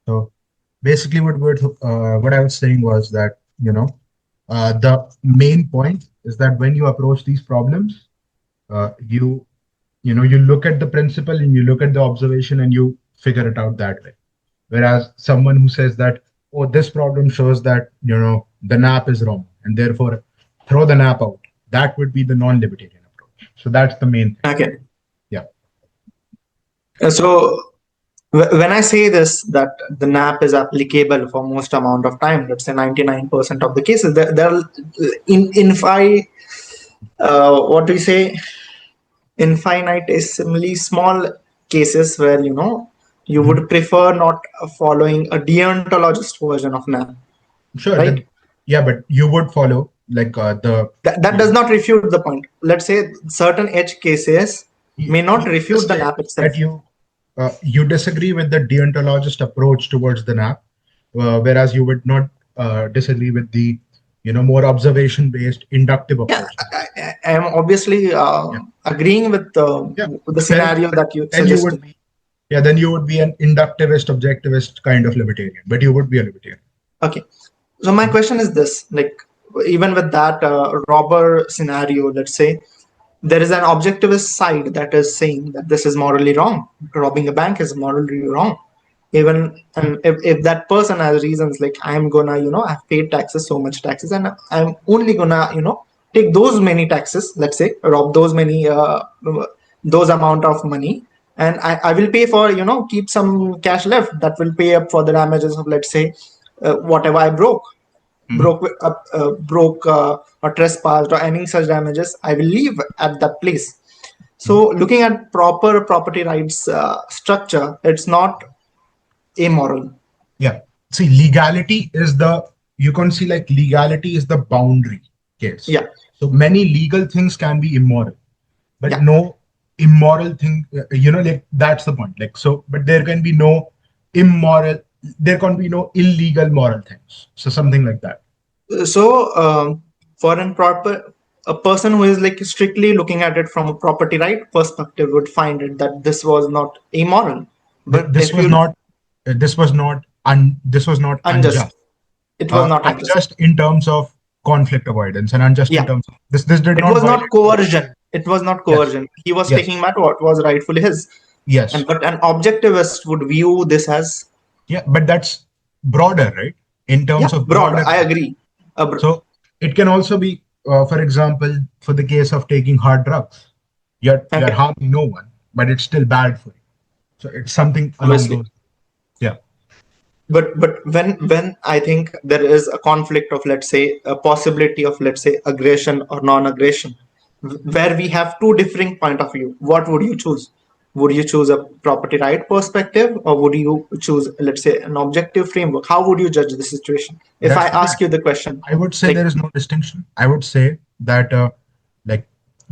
So basically what I was saying was that, the main point is that when you approach these problems, you you look at the principle and you look at the observation and you figure it out that way. Whereas someone who says that, oh, this problem shows that, the nap is wrong and therefore throw the nap out, that would be the non-libertarian approach. So that's the main thing. Okay. Yeah. So when I say this, that the nap is applicable for most amount of time, let's say 99% of the cases, there are what do you say, infinitesimally small cases where you would prefer not following a deontologist version of nap. Sure. Right? Yeah, but you would follow like that does not refute the point. Let's say certain edge cases may not refute the nap itself. That you disagree with the deontologist approach towards the nap, whereas you would not disagree with the more observation-based inductive approach. I am obviously agreeing with the scenario that you suggested. Then you would be an inductivist, objectivist kind of libertarian, but you would be a libertarian. Okay. So my question is this, like, even with that robber scenario, let's say, there is an objectivist side that is saying that this is morally wrong. Robbing a bank is morally wrong. Even and if that person has reasons like, I'm gonna, I've paid taxes, so much taxes, and I'm only gonna, take those many taxes, let's say, rob those many, those amount of money, and I will pay for, keep some cash left that will pay up for the damages of, let's say, whatever I broke or trespassed or any such damages, I will leave at that place. So looking at proper property rights structure, it's not amoral. Yeah. See, legality is you can see like legality is the boundary case. Yeah. So many legal things can be immoral, but no immoral thing, like that's the point. Like, so, but there can be no immoral, there can be no illegal moral things. So something like that. So for a person who is like strictly looking at it from a property right perspective would find it that this was not immoral. But this was not unjust. It was not unjust in terms of conflict avoidance and unjust in terms of this did it not was not coercion. It was not coercion. Yes. He was taking back what was rightfully his. Yes. But an objectivist would view this as but that's broader, right? In terms of broader. I agree. So it can also be, for example, for the case of taking hard drugs, you're harming no one, but it's still bad for you. So it's something along those. Yeah. But when I think there is a conflict of, let's say, a possibility of, let's say, aggression or non-aggression, where we have two differing point of view, what would you choose? Would you choose a property right perspective, or would you choose, let's say, an objective framework? How would you judge the situation? If I ask you the question, I would say there is no distinction. I would say that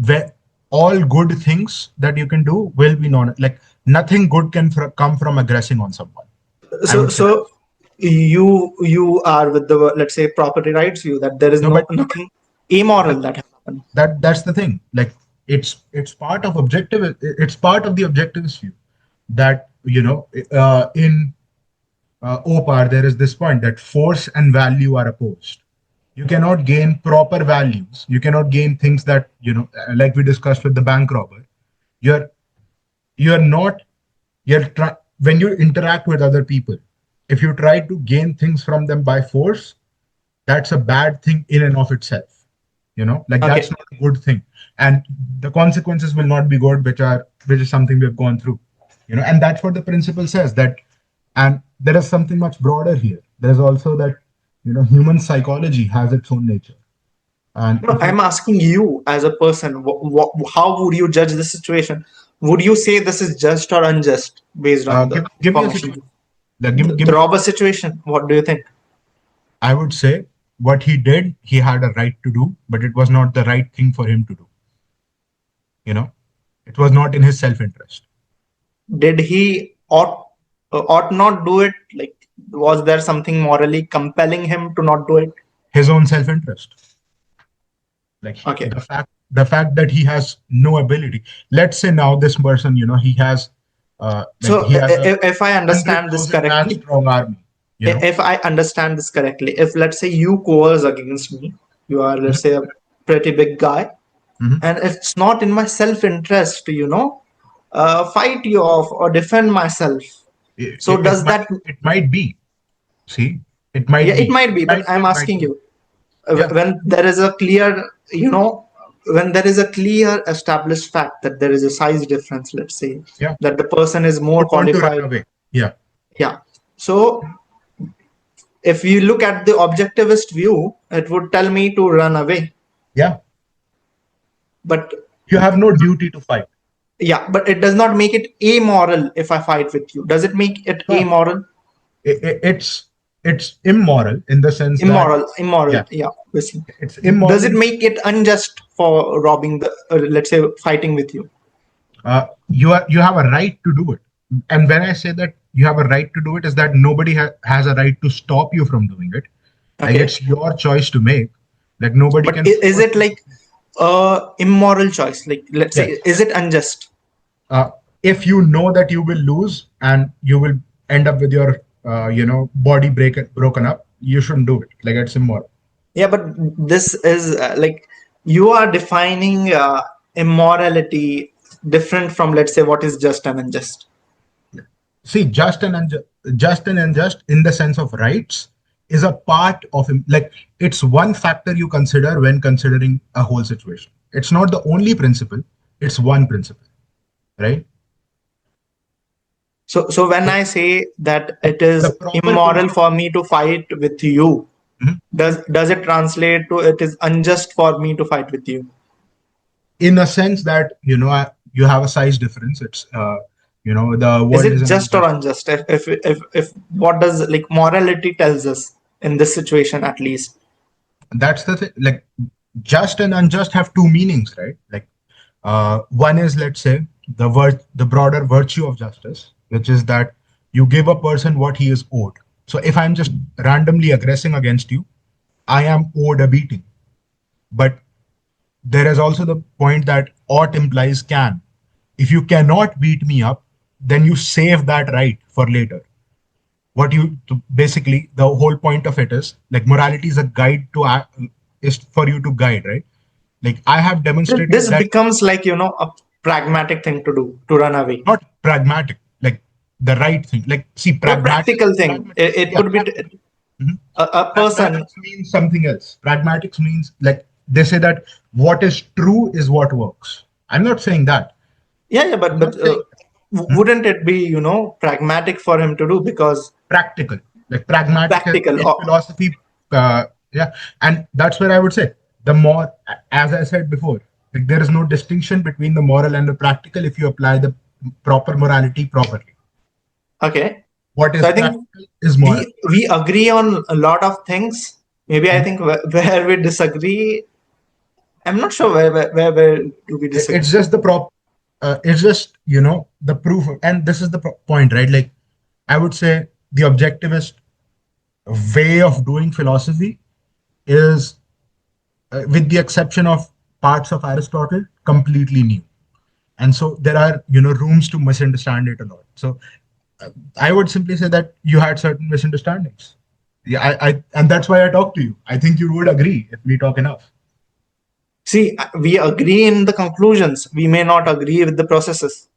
where all good things that you can do will be nothing good can come from aggressing on someone. So you are with the, let's say, property rights view that there is nothing immoral that happened. That's the thing. Like it's part of objective. It's part of the objectivist view that in OPAR there is this point that force and value are opposed. You cannot gain proper values. You cannot gain things that like we discussed with the bank robber. When you interact with other people, if you try to gain things from them by force, that's a bad thing in and of itself. That's not a good thing, and the consequences will not be good, which is something we've gone through. And that's what the principle says, that, and there is something much broader here. There's also that human psychology has its own nature. And I'm asking you as a person, how would you judge the situation? Would you say this is just or unjust based on the robber situation? What do you think? I would say what he did, he had a right to do, but it was not the right thing for him to do. It was not in his self-interest. Did he ought not do it? Like, was there something morally compelling him to not do it? His own self-interest. The fact that he has no ability. Let's say now this person, he has. If I understand this correctly, strong army. You know? If I understand this correctly, if let's say you coerce against me, you are, let's say, a pretty big guy, Mhm. and it's not in my self-interest to, fight you off or defend myself. So It does might, that? it might be. See, it Yeah, might it be. might be, It but might be. I'm It might asking be. you, Yeah. when there is a clear, when there is a clear established fact that there is a size difference, let's say, Yeah. that the person is more Would want to run qualified. away. Yeah. Yeah. So if you look at the objectivist view, it would tell me to run away. Yeah. But You have no duty to fight. yeah, but it does not make it amoral if I fight with you. Does it make it No, amoral? it's immoral in the sense that, Immoral. yeah, Yeah. Listen. it's Does immoral. it make it unjust for robbing the, let's say, fighting with you? You have a right to do it, and when I say that you have a right to do it, is that nobody has a right to stop you from doing it. Like, Okay. it's your choice to make. Like, nobody But can is force it you. like immoral choice? Like, let's say, Yes. is it unjust? If you know that you will lose and you will end up with your body broken up, you shouldn't do it. Like, it's immoral. Yeah, but this is like you are defining immorality different from, let's say, what is just and unjust. See, just and unjust in the sense of rights is a part of him. Like, it's one factor you consider when considering a whole situation. It's not the only principle. It's one principle, right? So when So I say that it the is proper immoral principle. for me to fight with you, Mhm. does it translate to it is unjust for me to fight with you? In a sense that, you have a size difference. It's the Is world it is an just or unjust. unjust? If what does like morality tells us in this situation at least? That's the thing. Like, just and unjust have two meanings, right? Like, one is, let's say, the broader virtue of justice, which is that you give a person what he is owed. So if I'm just randomly aggressing against you, I am owed a beating. But there is also the point that ought implies can. If you cannot beat me up, then you save that right for later. Basically, the whole point of it is, like, morality is a guide to act, is for you to guide, right? Like, I have demonstrated This that. becomes like a pragmatic thing to do to run away. Not pragmatic, like the right thing. Like, see, Yeah, practical thing. pragmatic, It yeah, could be pragmatic. Mhm. a person. Pragmatics means something else. Pragmatics means, like, they say that what is true is what works. I'm not saying that. Yeah, but I'm not saying. Mhm. wouldn't it be pragmatic for him to do because Practical. Like, pragmatic practical? in philosophy. Yeah, and that's where I would say the more, as I said before, like, there is no distinction between the moral and the practical if you apply the proper morality properly. Okay, What so is I think practical is moral. we agree on a lot of things. Maybe I think where we disagree, I'm not sure where do we It's disagree. just it's just, the proof and this is the point, right? Like, I would say the objectivist way of doing philosophy is, with the exception of parts of Aristotle, completely new. And so there are, rooms to misunderstand it a lot. So I would simply say that you had certain misunderstandings. Yeah, and that's why I talk to you. I think you would agree if we talk enough. See, we agree in the conclusions. We may not agree with the processes.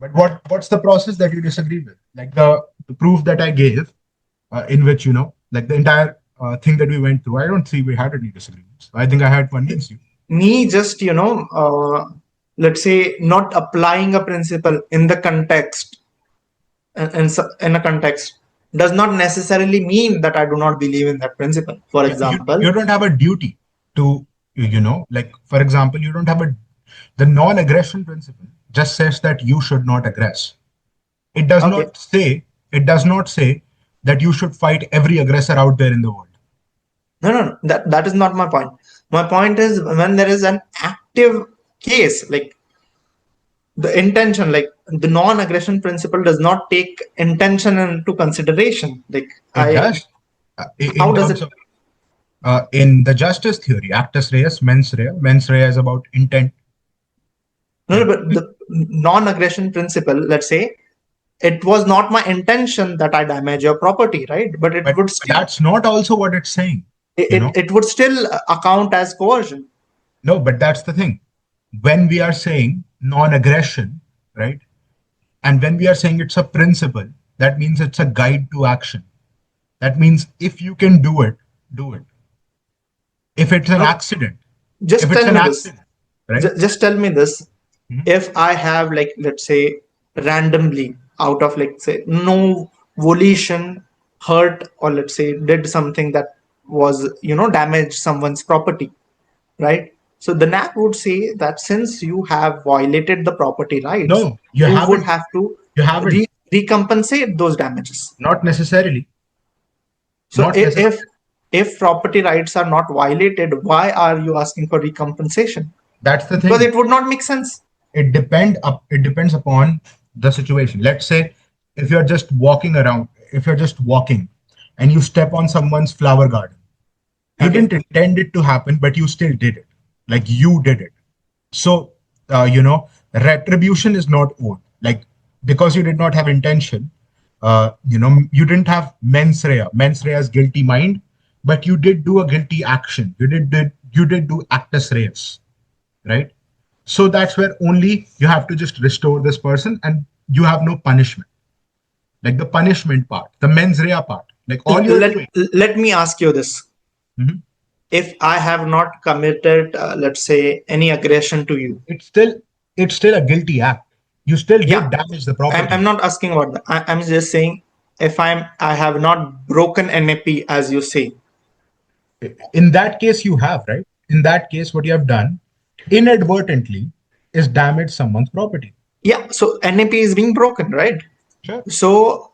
But what's the process that you disagree with? Like, the proof that I gave, in which, like, the entire thing that we went through, I don't see we had any disagreements. I think I had convinced you. Me just let's say not applying a principle in the context in a context does not necessarily mean that I do not believe in that principle. For Yeah, example, you don't have a duty to, like, for example, you don't have the non-aggression principle just says that you should not aggress. It does okay, not say, it does not say that you should fight every aggressor out there in the world. no, that is not my point. My point is when there is an active case, like the intention, like the non-aggression principle does not take intention into consideration. Like It I, does, how in does terms it? of, in the justice theory, actus reus, mens rea is about intent. No, but the non-aggression principle, let's say, it was not my intention that I damage your property, right? But it But would still, that's not also what it's saying, you know. it would still account as coercion. No, but that's the thing. When we are saying non-aggression, right? And when we are saying it's a principle, that means it's a guide to action. That means if you can do it, do it. If it's an No, accident, just if it's tell an me this. accident, right? Just tell me this. Mhm. If I have, like, let's say, randomly, out of, like, say, no volition, hurt, or let's say did something that was, damaged someone's property, right? So the NAP would say that since you have violated the property rights, No, you you would haven't. have to You haven't. recompensate those damages. Not necessarily. So Not necessarily. if property rights are not violated, why are you asking for recompensation? That's the Because thing. it would not make sense. It depends upon the situation. Let's say if you're just walking around, if you're just walking and you step on someone's flower garden, you Okay. didn't intend it to happen, but you still did it. Like you did it. So, retribution is not owed. Like because you did not have intention, you didn't have mens rea. Mens rea is guilty mind, but you did do a guilty action. You did do actus reus, right? So that's where only you have to just restore this person, and you have no punishment. Like the punishment part, the mens rea part, like all you're Let doing. let me ask you this. Mhm. If I have not committed, let's say, any aggression to you, It's still a guilty act. You still yeah, did damage the I'm, property. I'm not asking about that. I'm just saying, if I have not broken NAP, as you say. In that case, you have, right? In that case, what you have done inadvertently is damage someone's property. Yeah, so NAP is being broken, right? Sure. So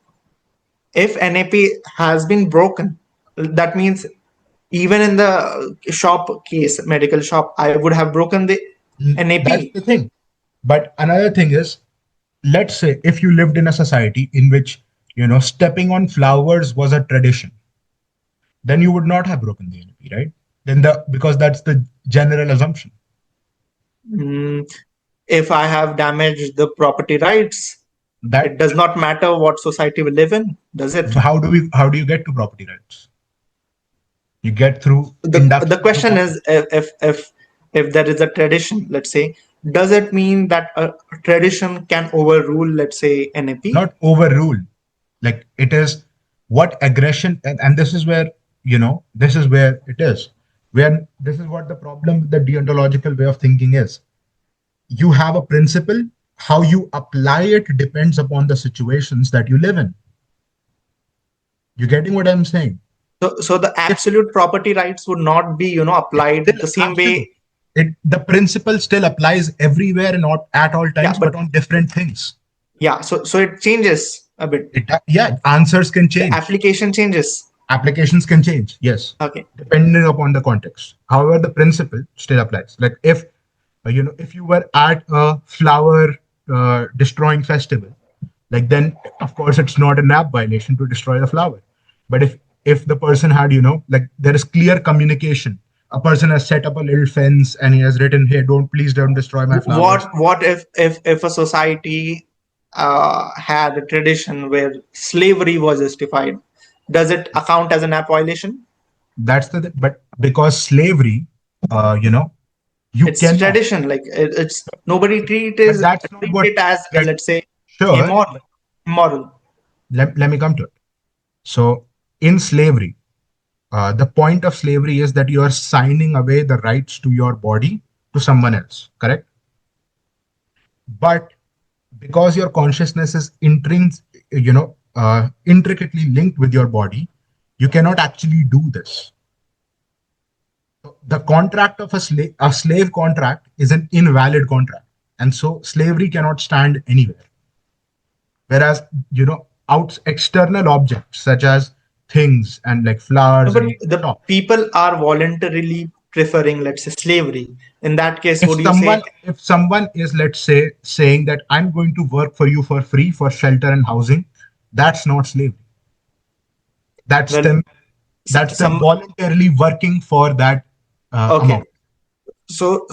if NAP has been broken, that means even in the shop case, medical shop, I would have broken the That's NAP. the thing. But another thing is, let's say if you lived in a society in which, stepping on flowers was a tradition, then you would not have broken the NP, right? Because that's the general assumption. Mm, if I have damaged the property rights, it That does not matter what society we live in, does it? how do you get to property rights? You get through The induction through question is, context. if there is a tradition, let's say, does it mean that a tradition can overrule, let's say, NAP? Not overrule. Like it is what aggression, and this is where it is. Where this is what the problem with the deontological way of thinking is. You have a principle, how you apply it depends upon the situations that you live in. You getting what I'm saying? So the If absolute property rights would not be, it's applied still the same absolute, way. the principle still applies everywhere and not at all Yeah, times, but but on different things. yeah, so it changes a bit. Yeah, answers can The change. application changes. Applications can change, yes, Okay. depending upon the context. However, the principle still applies. Like if you were at a flower destroying festival, like then of course it's not a NAP violation to destroy the flower. But if the person had, like there is clear communication, a person has set up a little fence and he has written, "Hey, please don't destroy my flowers." What if a society had a tradition where slavery was justified? Does it account as an app violation? But because slavery, uh, you know, you It's cannot. tradition. Like it's nobody But that's not treat what it as, get let's say, sure. immoral. Immoral. Let me come to it. So in slavery, the point of slavery is that you are signing away the rights to your body to someone else, correct? But because your consciousness is intricately linked with your body, you cannot actually do this. The contract of a slave contract is an invalid contract, and so slavery cannot stand anywhere. Whereas out external objects such as things and like No, flowers but and the shop. people are voluntarily preferring, let's say, slavery. In that case, if would you say, someone if someone is, let's say, saying that I'm going to work for you for free for shelter and housing, that's not slavery. That's well, them that's them some voluntarily working for that okay. amount. So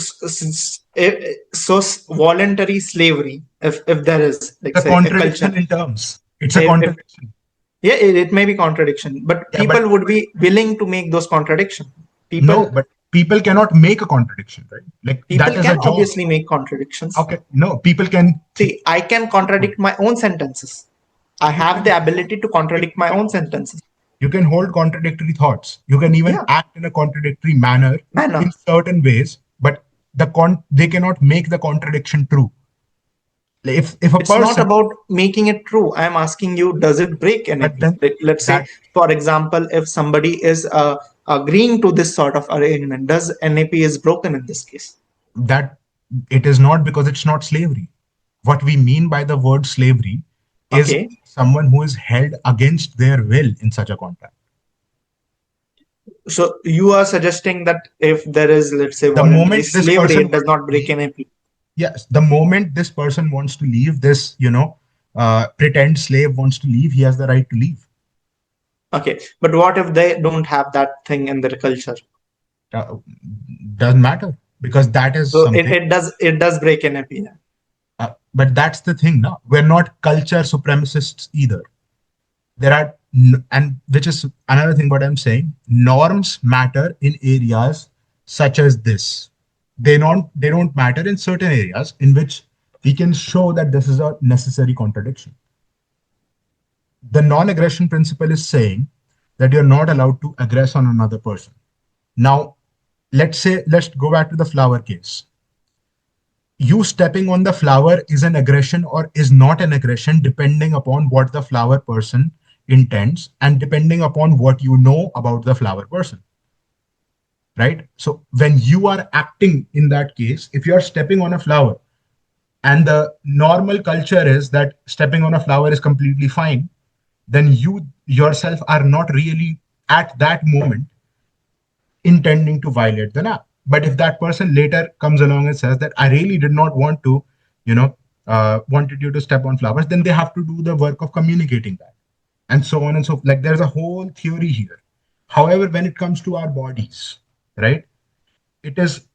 So voluntary slavery, if there is, like The say, a culture, contradiction in terms. It's a if contradiction. yeah, it may be contradiction, but Yeah, but people would be willing to make those contradiction. no, People but people cannot make a contradiction, right? Like that people is a can job. obviously make contradictions. Okay, no, people can. See, I can contradict my own sentences. I You have can the ability to contradict my own sentences. you can hold contradictory thoughts. You can even Yeah, act in a contradictory manner manner. in certain ways, but they cannot make the contradiction true. Like, if a It's not person, about making it true. I'm asking you, does it break but NAP? then Let's say, that for example, if somebody is agreeing to this sort of arrangement, does NAP is broken in this case? that it is not, because it's not slavery. What we mean by the word slavery is Okay. someone who is held against their will in such a contract. So you are suggesting that if there is, let's say, The voluntary moment this slavery, person it does wants not to break leave, NAP. yes, the moment this person wants to leave, this, pretend slave wants to leave, he has the right to leave. Okay. But what if they don't have that thing in their culture? Uh, doesn't matter, because that is So it, something. it does break NAP. Yeah. But that's the thing, no? We're not culture supremacists either. There are, and which is another thing. What I'm saying, norms matter in areas such as this. They don't matter in certain areas in which we can show that this is a necessary contradiction. The non-aggression principle is saying that you're not allowed to aggress on another person. Now, let's go back to the flower case. You stepping on the flower is an aggression or is not an aggression, depending upon what the flower person intends and depending upon what you know about the flower person, right? So when you are acting in that case, if you are stepping on a flower and the normal culture is that stepping on a flower is completely fine, then you yourself are not really at that moment intending to violate the law. But if that person later comes along and says that I really did not want to, wanted you to step on flowers, then they have to do the work of communicating that, and so on and so. Like there's a whole theory here. However, when it comes to our bodies, right, it is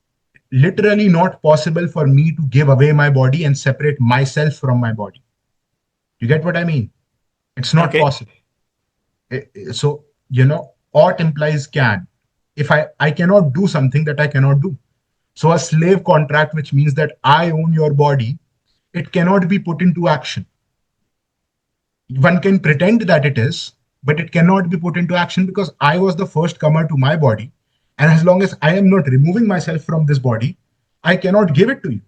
literally not possible for me to give away my body and separate myself from my body. You get what I mean? It's not Okay. possible. So, ought implies can. If I cannot do something that I cannot do. So a slave contract, which means that I own your body, it cannot be put into action. One can pretend that it is, but it cannot be put into action because I was the first comer to my body. And as long as I am not removing myself from this body, I cannot give it to you.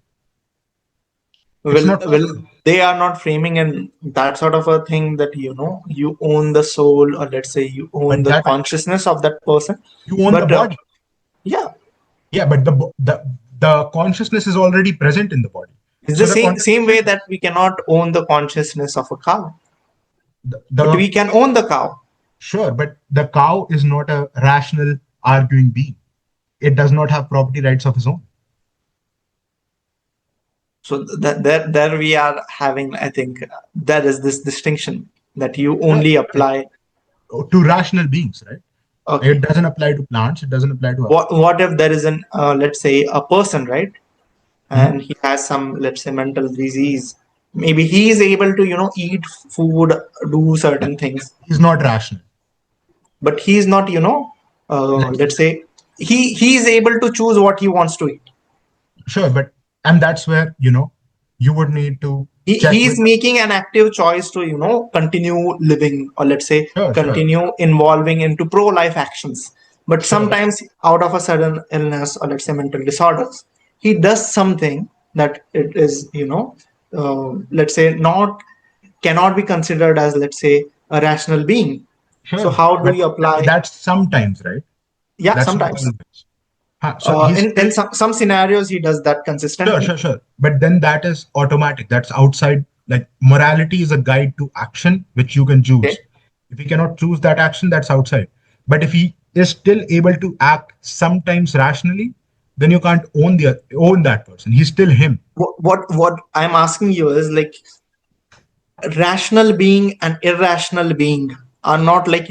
It's not Will possible. they are not framing in that sort of a thing that you own the soul, or let's say you own But the that consciousness of that person. you own the But body. yeah, Yeah, but the consciousness is already present in the body. it's So the the same contradiction way is that we cannot own the consciousness of a cow, but the we can own the cow. sure, but the cow is not a rational arguing being. It does not have property rights of its own. So that there we are having, I think, there is this distinction that you Sure. only apply. To rational beings, right? It Okay. doesn't apply to plants. It doesn't apply to us. What if there is an let's say a person, right? Mhm. And he has some, let's say, mental disease. Maybe he is able to eat food, do certain things, He's not rational. but he is not, Let's let's say, he is able to choose what he wants to eat. sure, but and that's where you would need to check He is with. making an active choice to continue living, or let's say Sure, sure, continue involving into pro-life actions. But sure, sometimes out of a sudden illness, or let's say mental disorders, he does something that it is, let's say, not cannot be considered as, let's say, a rational being. So sure. how do But you apply? that's sometimes, right? Yeah, That's not sometimes. always. So he's In still some scenarios he does that sure, consistently. sure, sure. But then that is automatic. That's outside. Like morality is a guide to action, which you can Okay. choose. If he cannot choose that action, that's outside. But if he is still able to act sometimes rationally, then you can't own that person. He's still him. What I'm asking you is, like, rational being and irrational being are not, like,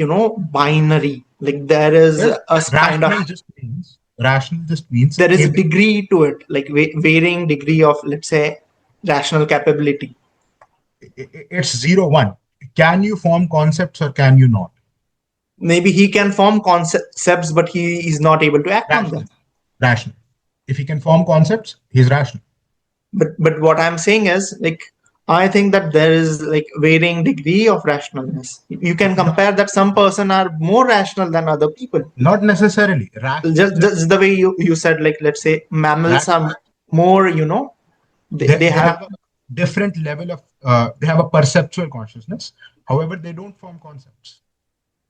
binary. Like there is Yes, a kind of, rational just means. Rational just means There is a able. degree to it, like varying degree of, let's say, rational capability. It's 0 1. Can you form concepts or can you not? Maybe he can form concepts, but he is not able to act on Rational. them. Rational. If he can form concepts, he's rational. But what I'm saying is, like, I think that there is like varying degree of rationalness. You can Not, compare that some person are more rational than other people. not necessarily. Rational Just the way you said, like, let's say mammals rational. are more, they They have. have a different level of, they have a perceptual consciousness. However, they don't form concepts.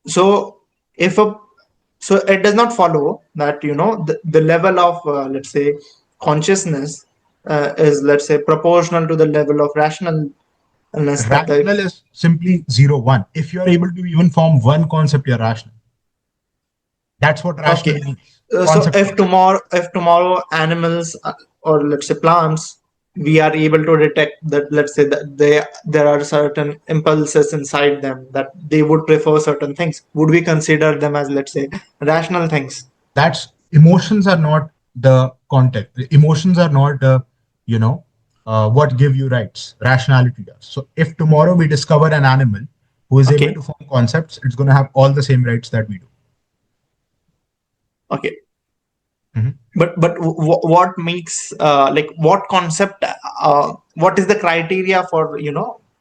So if a so it does not follow that the level of, let's say, consciousness is, let's say, proportional to the level of rationalness that the. Rational is simply 0 1. If you're able to even form one concept, you're rational. That's what rational Okay. means. So Concept if concept. tomorrow animals, or let's say plants, we are able to detect that, let's say, that there are certain impulses inside them that they would prefer certain things, would we consider them as, let's say, rational things? That's emotions are not the context. The emotions are not you know, what give you rights. Rationality does. So if tomorrow we discover an animal who is able Okay. to form concepts, it's going to have all the same rights that we do. Okay. Mhm. But what makes, like, what concept, what is the criteria for,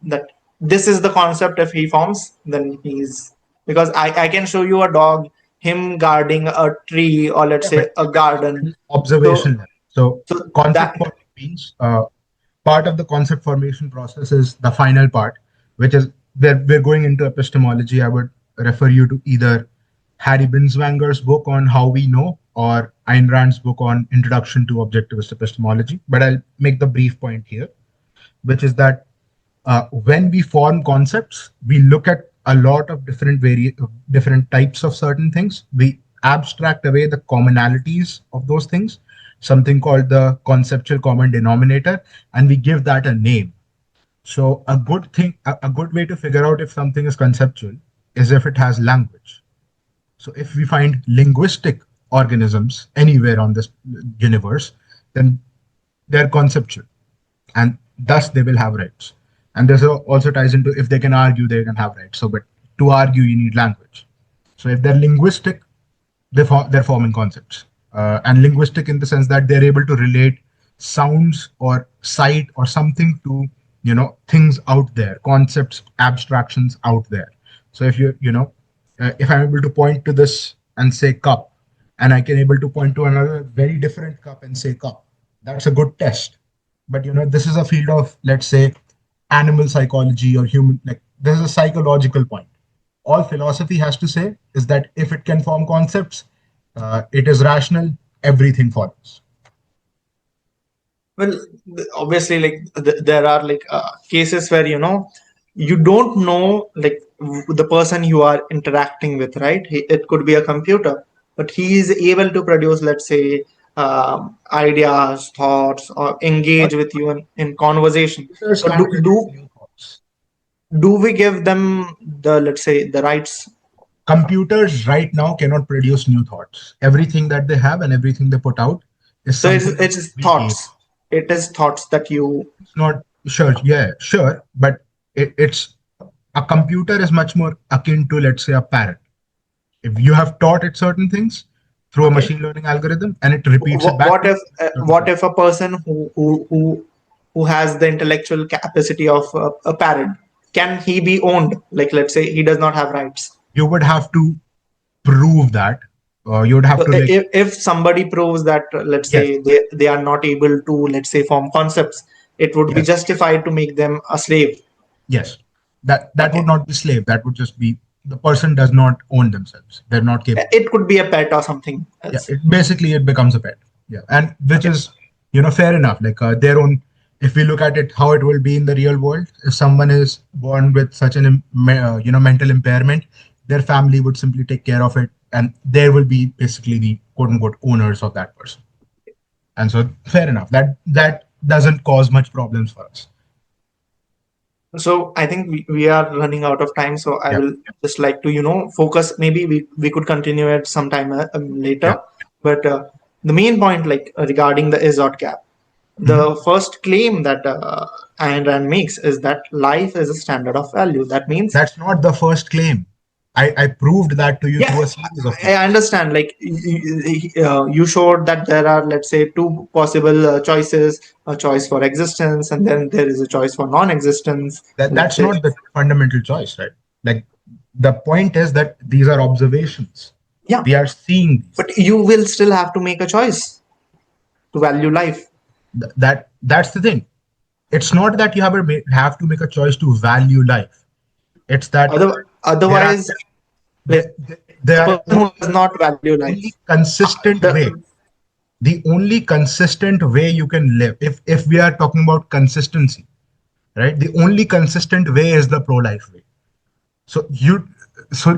that this is the concept, if he forms, then he's, because I can show you a dog, him guarding a tree, or let's Yeah, say but a garden. observation So level. So that. concept forming means part of the concept formation process is the final part, which is where we're going into epistemology. I would refer you to either Harry Binswanger's book on How We Know or Ayn Rand's book on Introduction to Objectivist Epistemology. But I'll make the brief point here, which is that when we form concepts, we look at a lot of different types of certain things. We abstract away the commonalities of those things, something called the conceptual common denominator, and we give that a name. So a good way to figure out if something is conceptual is if it has language. So if we find linguistic organisms anywhere on this universe, then they're conceptual and thus they will have rights. And this also ties into if they can argue, they can have rights. So, but to argue, you need language. So if they're linguistic, they're forming concepts. And linguistic in the sense that they're able to relate sounds or sight or something to, things out there, concepts, abstractions out there. So if if I'm able to point to this and say cup, and I can able to point to another very different cup and say cup, that's a good test. But this is a field of, let's say, animal psychology or human, like there's a psychological point. All philosophy has to say is that if it can form concepts, it is rational, everything follows. Well, obviously, like, there are, like, cases where, you don't know, like, the person you are interacting with, right? It could be a computer, but he is able to produce, let's say, ideas, thoughts, or engage with you in conversation. Computers But can't produce new thoughts. do we give them the, let's say, the rights? Computers right now cannot produce new thoughts. Everything that they have and everything they put out is So something that it's we gave. thoughts. It is thoughts that you. It's not sure, yeah, sure, but it's a computer is much more akin to, let's say, a parrot. If you have taught it certain things through a Okay. machine learning algorithm and it repeats it back What to you, if what if a person who has the intellectual capacity of a parrot, can he be owned? Like, let's say he does not have rights. you would have to prove that. You would have So to like, if somebody proves that, let's yes, say, they are not able to, let's say, form concepts, it would be yes, justified to make them a slave. yes. That would Okay. not be slave. That would just be the person does not own themselves. They're not capable. It could be a pet or something Yeah, else. it becomes a pet. Yeah, and which Okay. is fair enough. Like their own. If we look at it, how it will be in the real world, if someone is born with such an mental impairment, their family would simply take care of it, and there will be basically the quote unquote owners of that person. And so, fair enough. That doesn't cause much problems for us. So I think we are running out of time. So I Yeah, will just like to, focus. Maybe we could continue it sometime later. yeah. But the main point, like regarding the is or cap, the first claim that Ayn Rand makes is that life is a standard of value. That means That's not the first claim. I proved that to you yeah, through a series of I claims. understand. Like you showed that there are, let's say, two possible choices: a choice for existence, and then there is a choice for non-existence. Let's That's say, not the fundamental choice, right? Like the point is that these are observations. yeah, We are seeing these. but you will still have to make a choice to value life. That's the thing. It's not that you have to make a choice to value life. It's that there are Otherwise, like there, the there are person who does not value life, only consistent way. the The only consistent way you can live, if we are talking about consistency, right? The only consistent way is the pro-life way. So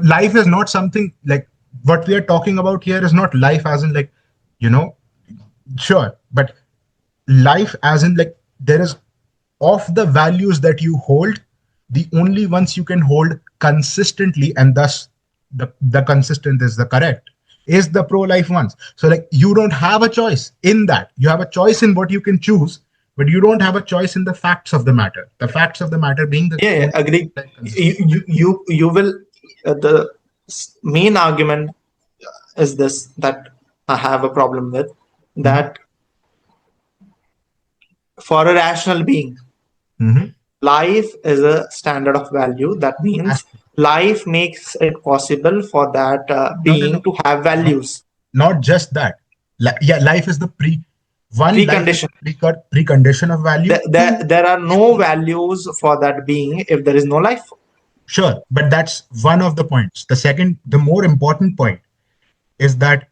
life is not something like what we are talking about here is not life as in like, you know, sure, but life as in like there is of the values that you hold, the only ones you can hold consistently, and thus the consistent is the correct, is the pro-life ones. So like you don't have a choice in that. You have a choice in what you can choose, but you don't have a choice in the facts of the matter. The facts of the matter being the yeah, only agree. consistent. You will. The main argument is this that I have a problem with, Mhm. that for a rational being, Mhm. life is a standard of value. That Has means to. life makes it possible for that No, no, being no. to have Not, values. not just that. Yeah, life is the life is Precondition. the precondition of value. Two, There are the no values for that being if there is no life. sure, but that's one of the points. The second, the more important point is that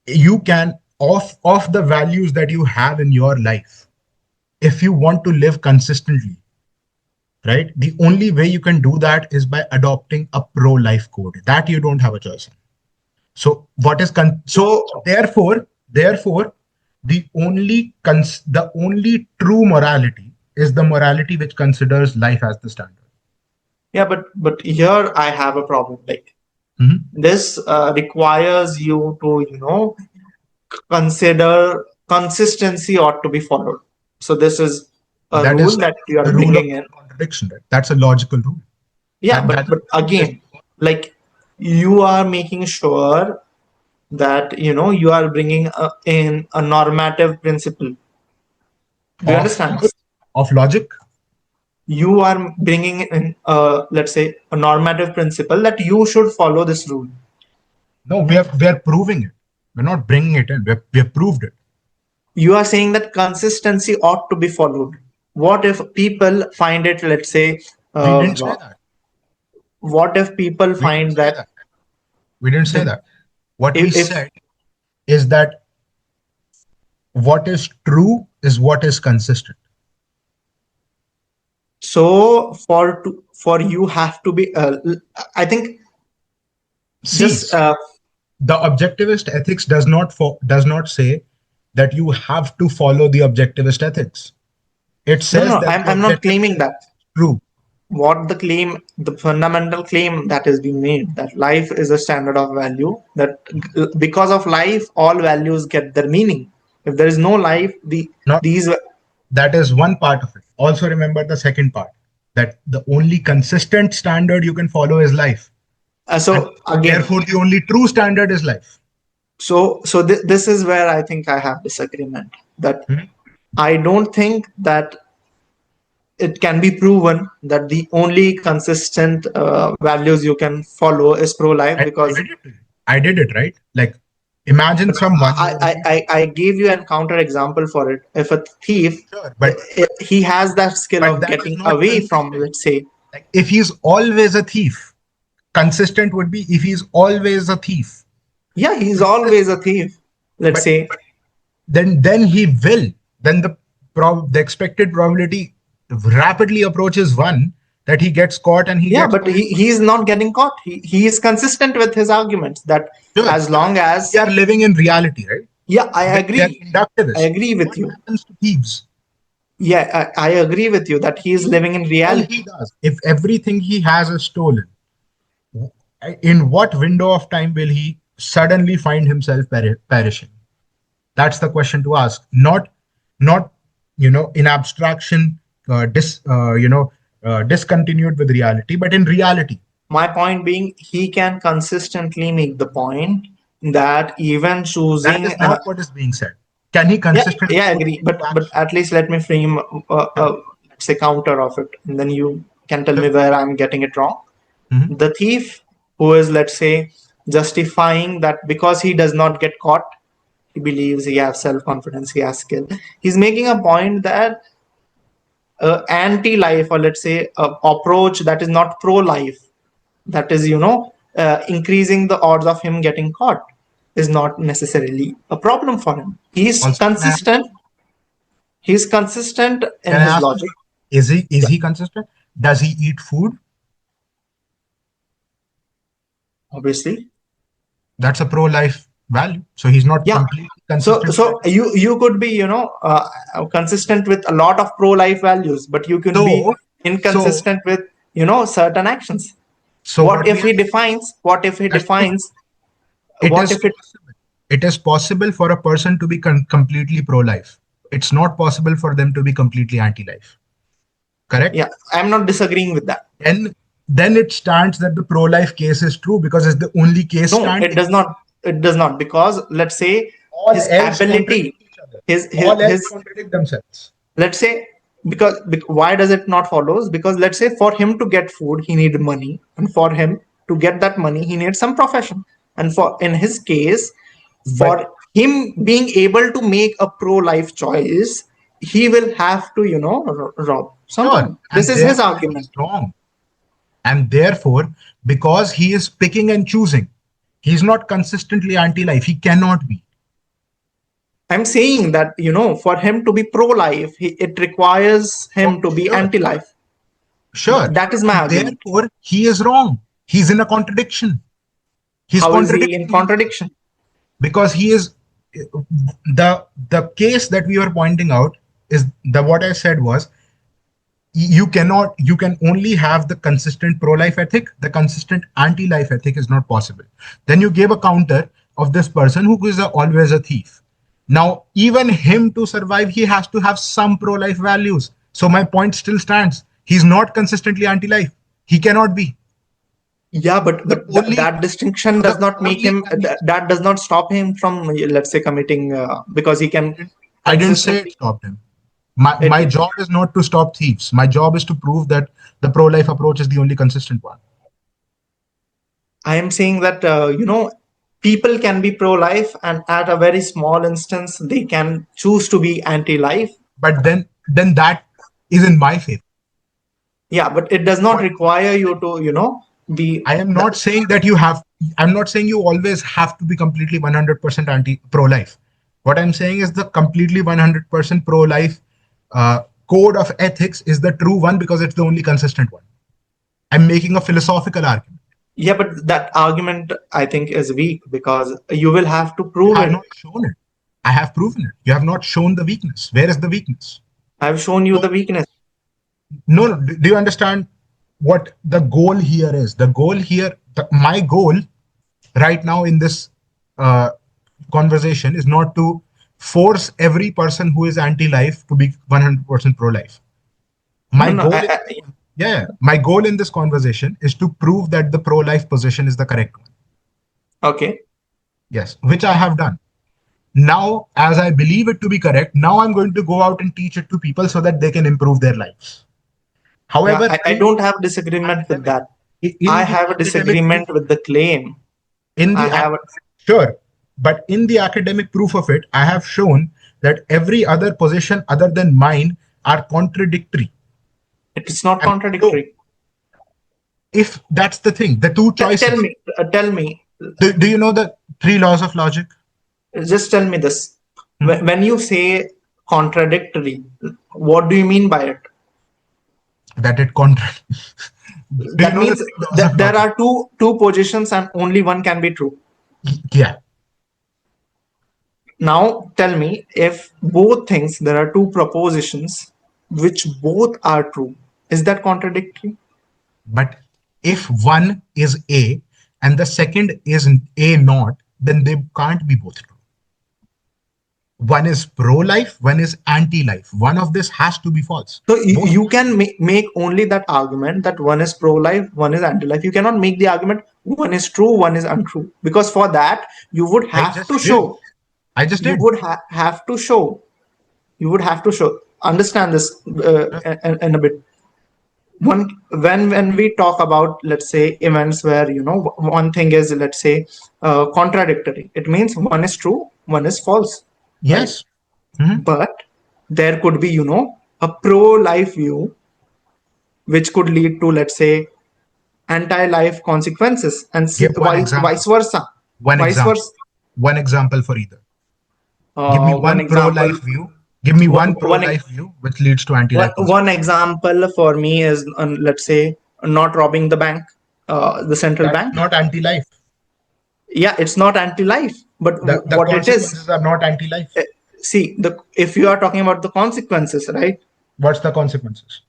you can of the values that you have in your life, if you want to live consistently, right? The only way you can do that is by adopting a pro-life code that you don't have a choice in. So what is so So therefore the only true morality is the morality which considers life as the standard. yeah, but here I have a problem. Like Mhm. this requires you to consider consistency ought to be followed. So this is a That rule is that you are the rule of bringing in. contradiction, right? That's a logical rule. Yeah, That is but the rule that again, like you are making sure that you are bringing in a normative principle. Do you of understand this? of logic. You are bringing in, let's say, a normative principle that you should follow this rule. No, we are proving it. We're not bringing it in. We have proved it. You are saying that consistency ought to be followed. What if people find it, let's say, We didn't say that. what if people We didn't find say that that. We didn't say that. What we if said is that what is true is what is consistent. so for you have to be I think See, just the objectivist ethics does not say that you have to follow the objectivist ethics. It no, says no, that the I'm not objectivist claiming that. ethics is true. What the fundamental claim that is being made, that life is a standard of value, that because of life all values get their meaning. If there is no life, Not these that is one part of it. Also remember the second part, that the only consistent standard you can follow is life, and so again, therefore the only true standard is life. this is where I think I have disagreement, that Mhm. I don't think that it can be proven that the only consistent values you can follow is pro-life, I because did it. I did it right. Like imagine some one-year-old kid. I gave you a counter example for it. If a thief, Sure, but he has that skill of that is getting not away from, consistent. let's say, Like if he's always a thief, consistent would be if he's always a thief. yeah, he's always a Consistent. thief, let's But say. then he will. Then the expected probability rapidly approaches one that he gets caught and he Yeah, gets but punished. he's not getting caught. He is consistent with his arguments that Sure, as long we as, are living in reality, right? yeah, I We are agree. I inductivists. agree with What you. happens to thieves? Yeah, I agree with you that he is living in All he reality. does, if everything he has is stolen, in what window of time will he suddenly find himself perishing? That's the question to ask. Not in abstraction, discontinued with reality, but in reality. My point being, he can consistently make the point that even That choosing is not what is being said. Can he yeah, consistently I put agree, into but action? at least let me frame Sure. let's say counter of it, and then you can tell me Sure. where I'm getting it wrong. Mhm. The thief who is, let's say, justifying that because he does not get caught, he believes he has self-confidence, he has skill. He's making a point that anti-life, or let's say approach that is not pro-life, that is increasing the odds of him getting caught, is not necessarily a problem for him. Also, He's consistent in can I his ask you, logic. is Yeah, he consistent? Does he eat food? obviously. That's a pro-life value. So he's not Yeah, completely so consistently so anti-life. you could be consistent with a lot of pro-life values, but you can be So, so, inconsistent with certain actions. so what we are saying is, What if he that's true. defines It what is if it possible. It is possible for a person to be completely pro-life. It's not possible for them to be completely anti-life. Correct? Yeah, I'm not disagreeing with that. Then, then it stands that the pro-life case is true because it's the only case No, it standing. does not. It does not, because let's say All his else ability, contradict each other. his his, All else his contradict themselves. let's say, because why does it not follows? Because let's say for him to get food, he need money, and for him to get that money, he needs some profession. And for in his case, But for him being able to make a pro-life choice, he will have to rob sure, someone. This and is his therefore he's argument. wrong. And therefore, because he is picking and choosing, he's not consistently anti-life. He cannot be. I'm saying that for him to be pro-life, it requires Oh, him to be sure, anti-life. sure. That is my And argument. therefore, he is wrong. He's in a contradiction. He's How is he in contradicting himself contradiction? because he is the case that we were pointing out is the what I said was you can only have the consistent pro-life ethic. The consistent anti-life ethic is not possible. Then you gave a counter of this person who is always a thief. Now even him to survive, he has to have some pro-life values. So my point still stands. He's not consistently anti-life. He cannot be. Yeah, The only that distinction so does the not make only him. condition. That does not stop him from, let's say, committing, because he can I didn't say it consistently. stopped him. My It, job is not to stop thieves. My job is to prove that the pro-life approach is the only consistent one. I am saying that people can be pro-life, and at a very small instance, they can choose to be anti-life. But then that is in my favor. Yeah, but it does not What require you to be I am the, not saying that you have. I'm not saying you always have to be completely 100% anti pro-life. What I'm saying is the completely 100% pro-life code of ethics is the true one because it's the only consistent one. I'm making a philosophical argument. yeah, but that argument I think is weak, because you will have to You prove have it. not shown it. I have proven it. You have not shown the weakness. Where is the weakness? I've shown you the So weakness. no, no. Do you understand what the goal here is? The goal here, my goal right now in this uh, conversation is not to force every person who is anti-life to be 100% pro-life. No, My no. goal in this, yeah, my goal in this conversation is to prove that the pro-life position is the correct one. Okay. Yes, which I have done. Now, as I believe it to be correct, now I'm going to go out and teach it to people so that they can improve their lives. Yeah, However, I in don't have the disagreement with academic, that. I in the have a academic proof disagreement with the claim. in I the have a, sure, but in the academic proof of it, I have shown that every other position other than mine are contradictory. it's not And so contradictory. if that's the thing, the two choices, Tell me, do you know the three laws of logic? just tell me this. Hmm? When you say contradictory, what do you mean by it? That it contra do you That know the means three laws that of there logic? are two positions and only one can be true. Yeah, Now tell me, if both things, there are two propositions which both are true, is that contradictory? but if one is A and the second is A not, then they can't be both true. One is pro-life, one is anti-life. One of this has to be false. So Both you can make only that argument that one is pro-life, one is anti-life. You cannot make the argument one is true, one is untrue, because for that you would I have just to did. show. I just You did. would have to show. You would have to show. Understand this in a bit. When we talk about, let's say, events where one thing is, let's say, contradictory, it means one is true, one is false. Yes. Right? But there could be a pro-life view which could lead to, let's say, anti-life consequences, and Give one example. vice versa. One example. One example for either. Give me one pro-life view. Give me one pro-life view which leads to anti-life. One example for me is, let's say, not robbing the bank, the central bank. Not anti-life. Yeah, it's not anti-life, but the what it is. Consequences are not anti-life. See, if you are talking about the consequences, right? What's the consequences?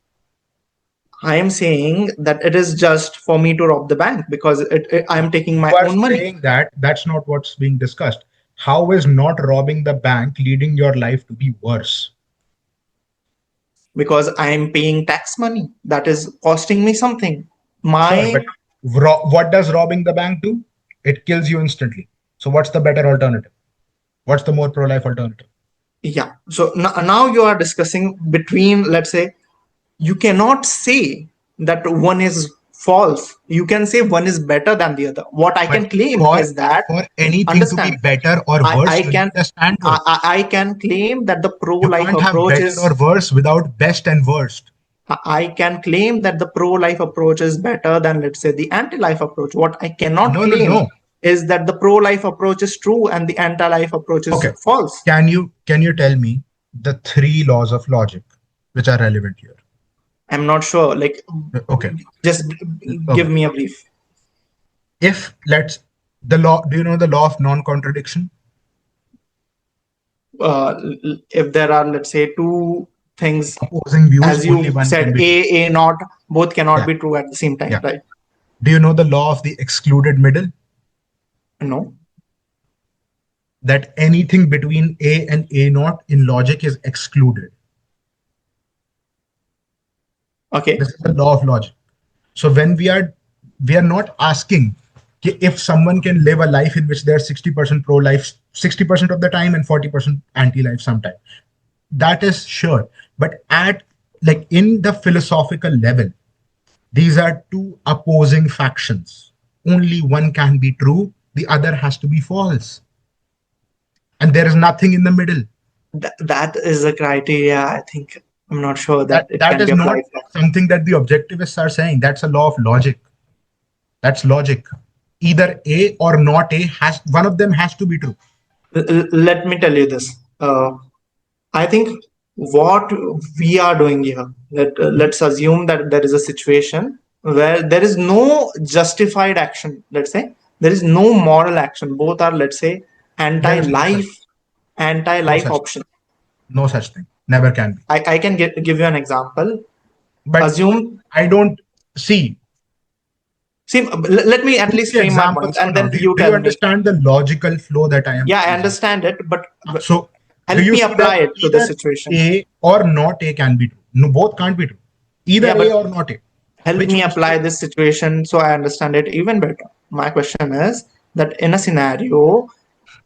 I am saying that it is just for me to rob the bank because I am taking my own money. Saying that's not what's being discussed. How is not robbing the bank leading your life to be worse? Because I am paying tax money. That is costing me something. But what does robbing the bank do? It kills you instantly. So what's the better alternative? What's the more pro-life alternative? Yeah. So now you are discussing between, let's say, you cannot say that one is false. You can say one is better than the other. What I can claim is that for anything to be better or worse, I can claim that the pro-life approach is better or worse without best and worst. I can claim that the pro-life approach is better than, let's say, the anti-life approach. What I cannot claim is that the pro-life approach is true and the anti-life approach is false. Can you tell me the 3 laws of logic which are relevant here? I'm not sure. Just give me a brief. If do you know the law of non-contradiction? If there are, let's say, two things opposing views, as you said, A naught, both cannot be true at the same time, right? Do you know the law of the excluded middle? No. That anything between A and A naught in logic is excluded. Okay. This is the law of logic. So when we are not asking if someone can live a life in which they're 60% pro-life 60% of the time and 40% anti-life sometime. That is sure. But in the philosophical level, these are two opposing factions. Only one can be true, the other has to be false. And there is nothing in the middle. That is a criteria, I think. I'm not sure that is not something that the objectivists are saying. That's a law of logic. That's logic. Either A or not A, one of them has to be true. Let me tell you this. I think what we are doing here, let's assume that there is a situation where there is no justified action. Let's say there is no moral action. Both are, let's say, anti-life option. No such thing. Never can be. I can give you an example. But assume I don't see. See, let me at least frame my point, and then you tell me. Do you understand the logical flow that I am? Yeah, I understand it, but so help me apply it to the situation. A or not A can be true. No, both can't be true. Either A or not A. Help me apply this situation so I understand it even better. My question is that in a scenario,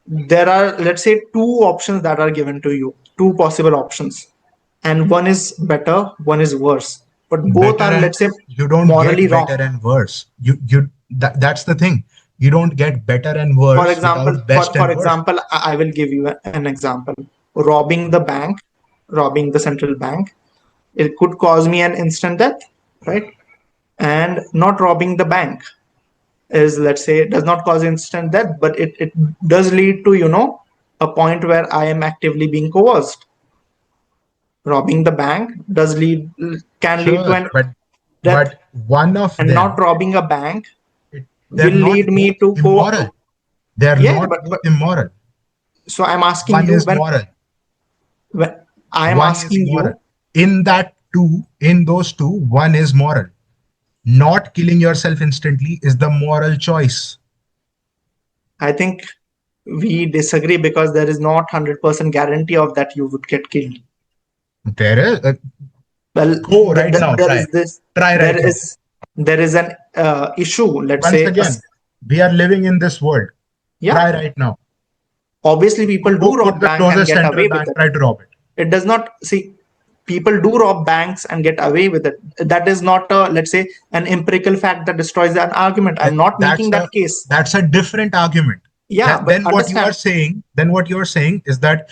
there are, let's say, two options that are given to you, two possible options, and one is better, one is worse. But both are, let's say, you don't morally get better wrong. And worse. That's the thing. You don't get better and worse. For example, I will give you an example. Robbing the bank, robbing the central bank, it could cause me an instant death, right? And not robbing the bank is, let's say, does not cause instant death, but it does lead to, a point where I am actively being coerced. Robbing the bank can lead to an but one of and them, not robbing a bank will lead me to immoral. They're not immoral. So I'm asking one you is moral. I'm asking you in those two, one is moral. Not killing yourself instantly is the moral choice. I think we disagree because there is not 100% guarantee of that you would get killed. There is. Well, Go right now. there Try. is this. Try right now. There is an issue. Let's Once say again, we are living in this world. yeah. Try right now. Obviously, people do rob the banks and closest get central away bank, with it. try to rob it. It does not see. People do rob banks and get away with it. That is not a, let's say, an empirical fact that destroys an argument. I'm not making that case. That's a different argument. Yeah, but then what you are saying is that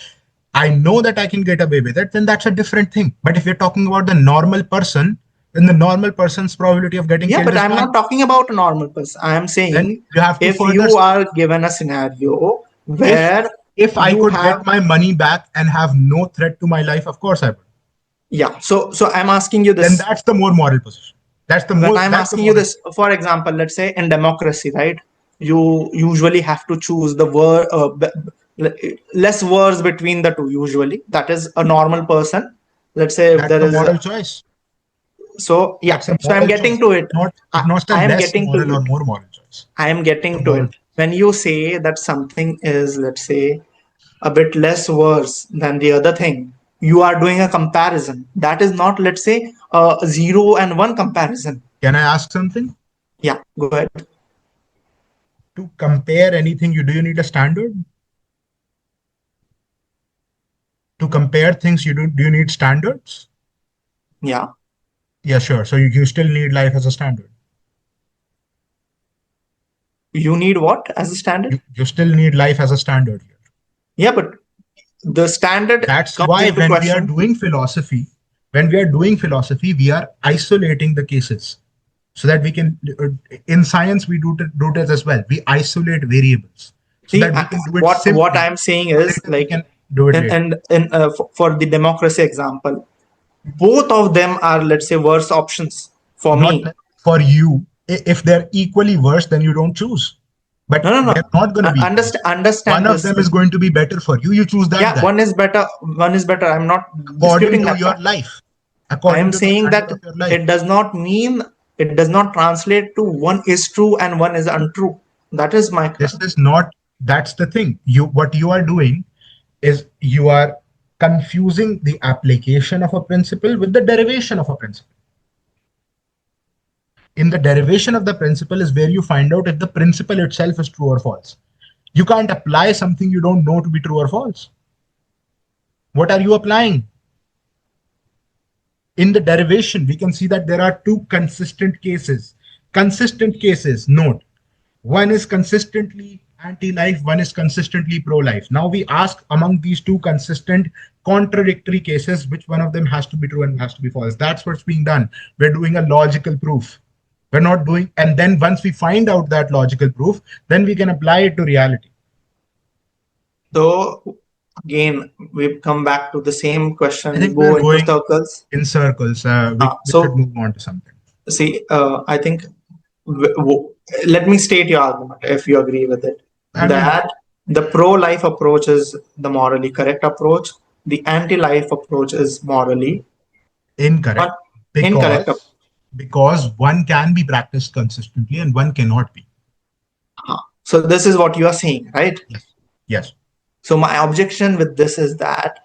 I know that I can get away with it, then that's a different thing. But if you're talking about the normal person, then the normal person's probability of getting killed but I'm not talking about a normal person. I am saying you have to if you are given a scenario where if I could get my money back and have no threat to my life, of course I would. Yeah. So I'm asking you this. Then that's the more moral position. That's the more. I'm asking you this. For example, let's say in democracy, right? You usually have to choose the word less words between the two. Usually, that is a normal person. Let's say if there is a moral choice. So yeah. So I'm getting to it. I am getting to it. Or more moral choice. I am getting to it. When you say that something is, let's say, a bit less worse than the other thing, you are doing a comparison. That is not, let's say, a 0 and 1 comparison. Can I ask something? Yeah, go ahead. To compare anything, do you need a standard? To compare things, do you need standards? Yeah. Yeah, sure. So you still need life as a standard. You need what as a standard? You still need life as a standard here. Yeah, but the standard. That's why when we are doing philosophy, we are isolating the cases so that we can. In science, we do it as well. We isolate variables. So that we can do it what I'm saying is like, for the democracy example, both of them are, let's say, worse options for me. For you, if they're equally worse, then you don't choose. But no. They're not going to be. Understand. One of them is going to be better for you. You choose that. Yeah, guy. One is better. I'm not according to your life. I am saying that it does not mean, it does not translate to one is true and one is untrue. That is my. This is not. That's the thing. What you are doing is you are confusing the application of a principle with the derivation of a principle. In the derivation of the principle is where you find out if the principle itself is true or false. You can't apply something you don't know to be true or false. What are you applying? In the derivation, we can see that there are two consistent cases. Note, one is consistently anti-life, one is consistently pro-life. Now we ask among these two consistent contradictory cases, which one of them has to be true and has to be false. That's what's being done. We're doing a logical proof. We're not doing, and then once we find out that logical proof, then we can apply it to reality. So again, we've come back to the same question. I think we're going in circles. In circles. We should move on to something. See, I think, let me state your argument if you agree with it. That the pro-life approach is the morally correct approach. The anti-life approach is morally incorrect. Because one can be practiced consistently and one cannot be. So this is what you are saying, right? Yes. So my objection with this is that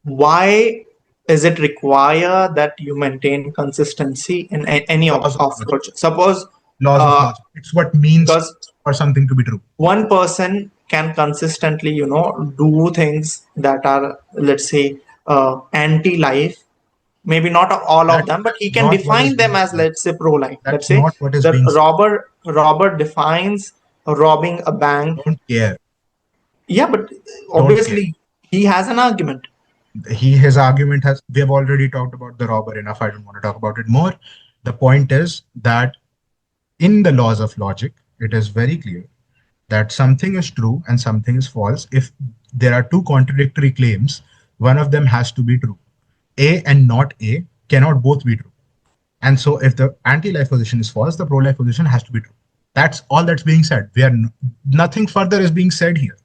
why is it required that you maintain consistency in any approach? Suppose laws of logic. It's what means for something to be true. One person can consistently, do things that are, let's say, anti-life. Maybe not all of them, but he can define them as, let's say, pro-life. Let's say the robber defines robbing a bank. Don't care. Yeah, but obviously he has an argument. His argument has, we have already talked about the robber enough. I don't want to talk about it more. The point is that in the laws of logic, it is very clear that something is true and something is false. If there are two contradictory claims, one of them has to be true. A and not A cannot both be true. And so if the anti-life position is false, the pro-life position has to be true. That's all that's being said. Nothing further is being said here.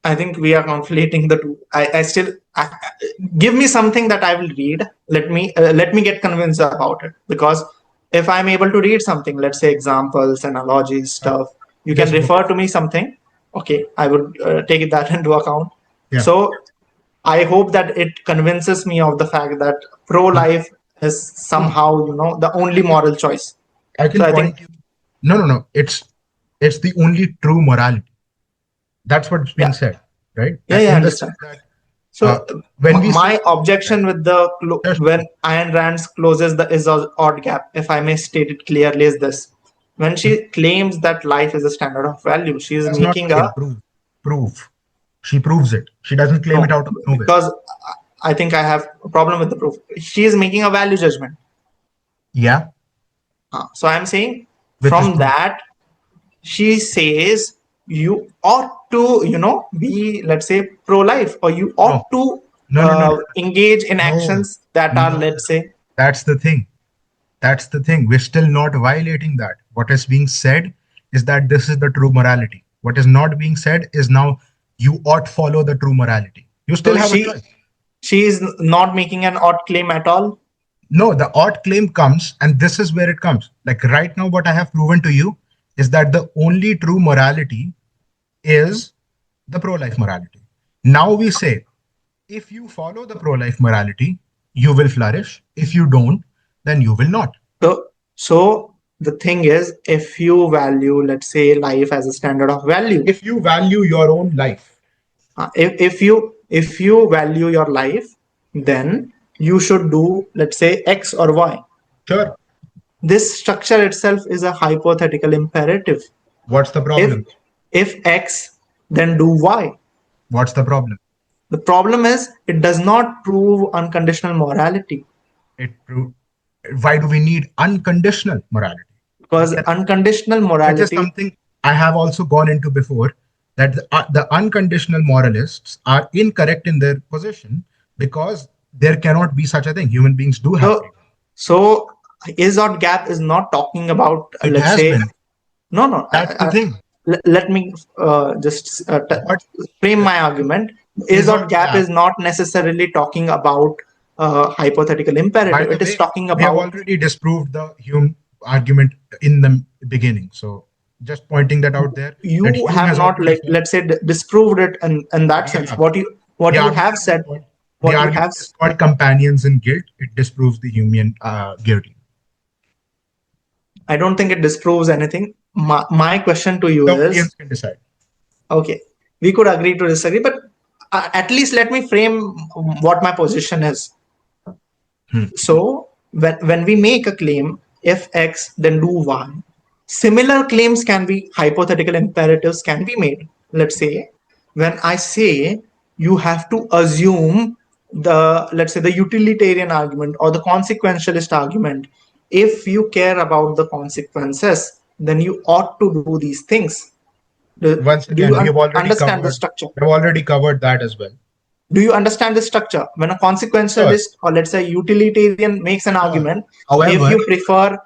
I think we are conflating the two. I still give me something that I will read. Let me get convinced about it, because if I'm able to read something, let's say examples, analogies, stuff, you can Just go. refer to me something. Okay, I would take that into account. Yeah. So I hope that it convinces me of the fact that pro-life is somehow, the only moral choice. I can So I point think, you. No. It's the only true morality. That's what's being yeah, said, right? yeah, I In the understand. sense that So when we say, my objection with the just when Ayn Rand closes the is or odd gap, if I may state it clearly, is this: when she claims that life is a standard of value, she is does not making a claim, prove. She proves it. She doesn't claim it no, out of nowhere. because I think I have a problem with the proof. She is making a value judgment. Yeah, So I'm saying which is from true. that she says you ought to, be, let's say, pro-life, or you No, ought to no. engage in No, actions that are, no. let's say, That's the thing. That's the thing. We're still not violating that. What is being said is that this is the true morality. What is not being said is now you ought follow the true morality. You still so have a choice. she is not making an odd claim at all. No, the odd claim comes, and this is where it comes. Like right now, what I have proven to you is that the only true morality is the pro-life morality. Now we say, if you follow the pro-life morality, you will flourish. If you don't, then you will not. So the thing is, if you value, let's say, life as a standard of value, If you value your own life, if you value your life, then you should do, let's say, X or Y. sure. This structure itself is a hypothetical imperative. What's the If problem? X, then do Y. What's the problem? The problem is it does not prove unconditional morality, Why do we need unconditional morality? because unconditional Which is morality. something I have also gone into before, that the unconditional moralists are incorrect in their position because there cannot be such a thing. Human beings do have freedom. So is or gap is not talking about, It let's has say, been. no. That's the thing. Let me just What frame my argument. Is is or or gap gap? is not necessarily talking about hypothetical By imperative. the It is way, talking we have about, already disproved the Hume argument in the beginning. So just pointing that out there, that you Hume have has not, already like, said let's say, disproved it in that we sense. have. What The you argument have is said, called, the what you argument have is called companions in guilt. It disproves the Humean guilty. I don't think it disproves anything. My question to you The is, audience can decide. okay, we could agree to disagree, but at least let me frame what my position is. Hmm. So when we make a claim, if X, then do Y, similar claims can be, hypothetical imperatives can be made. Let's say, when I say you have to assume the, let's say, the utilitarian argument or the consequentialist argument, if you care about the consequences, then you ought to do these things. Once Do you again, understand the structure? we have already covered that as well. Do you understand the structure? When a Sure, consequentialist, or let's say utilitarian, makes an sure. argument, if However, you prefer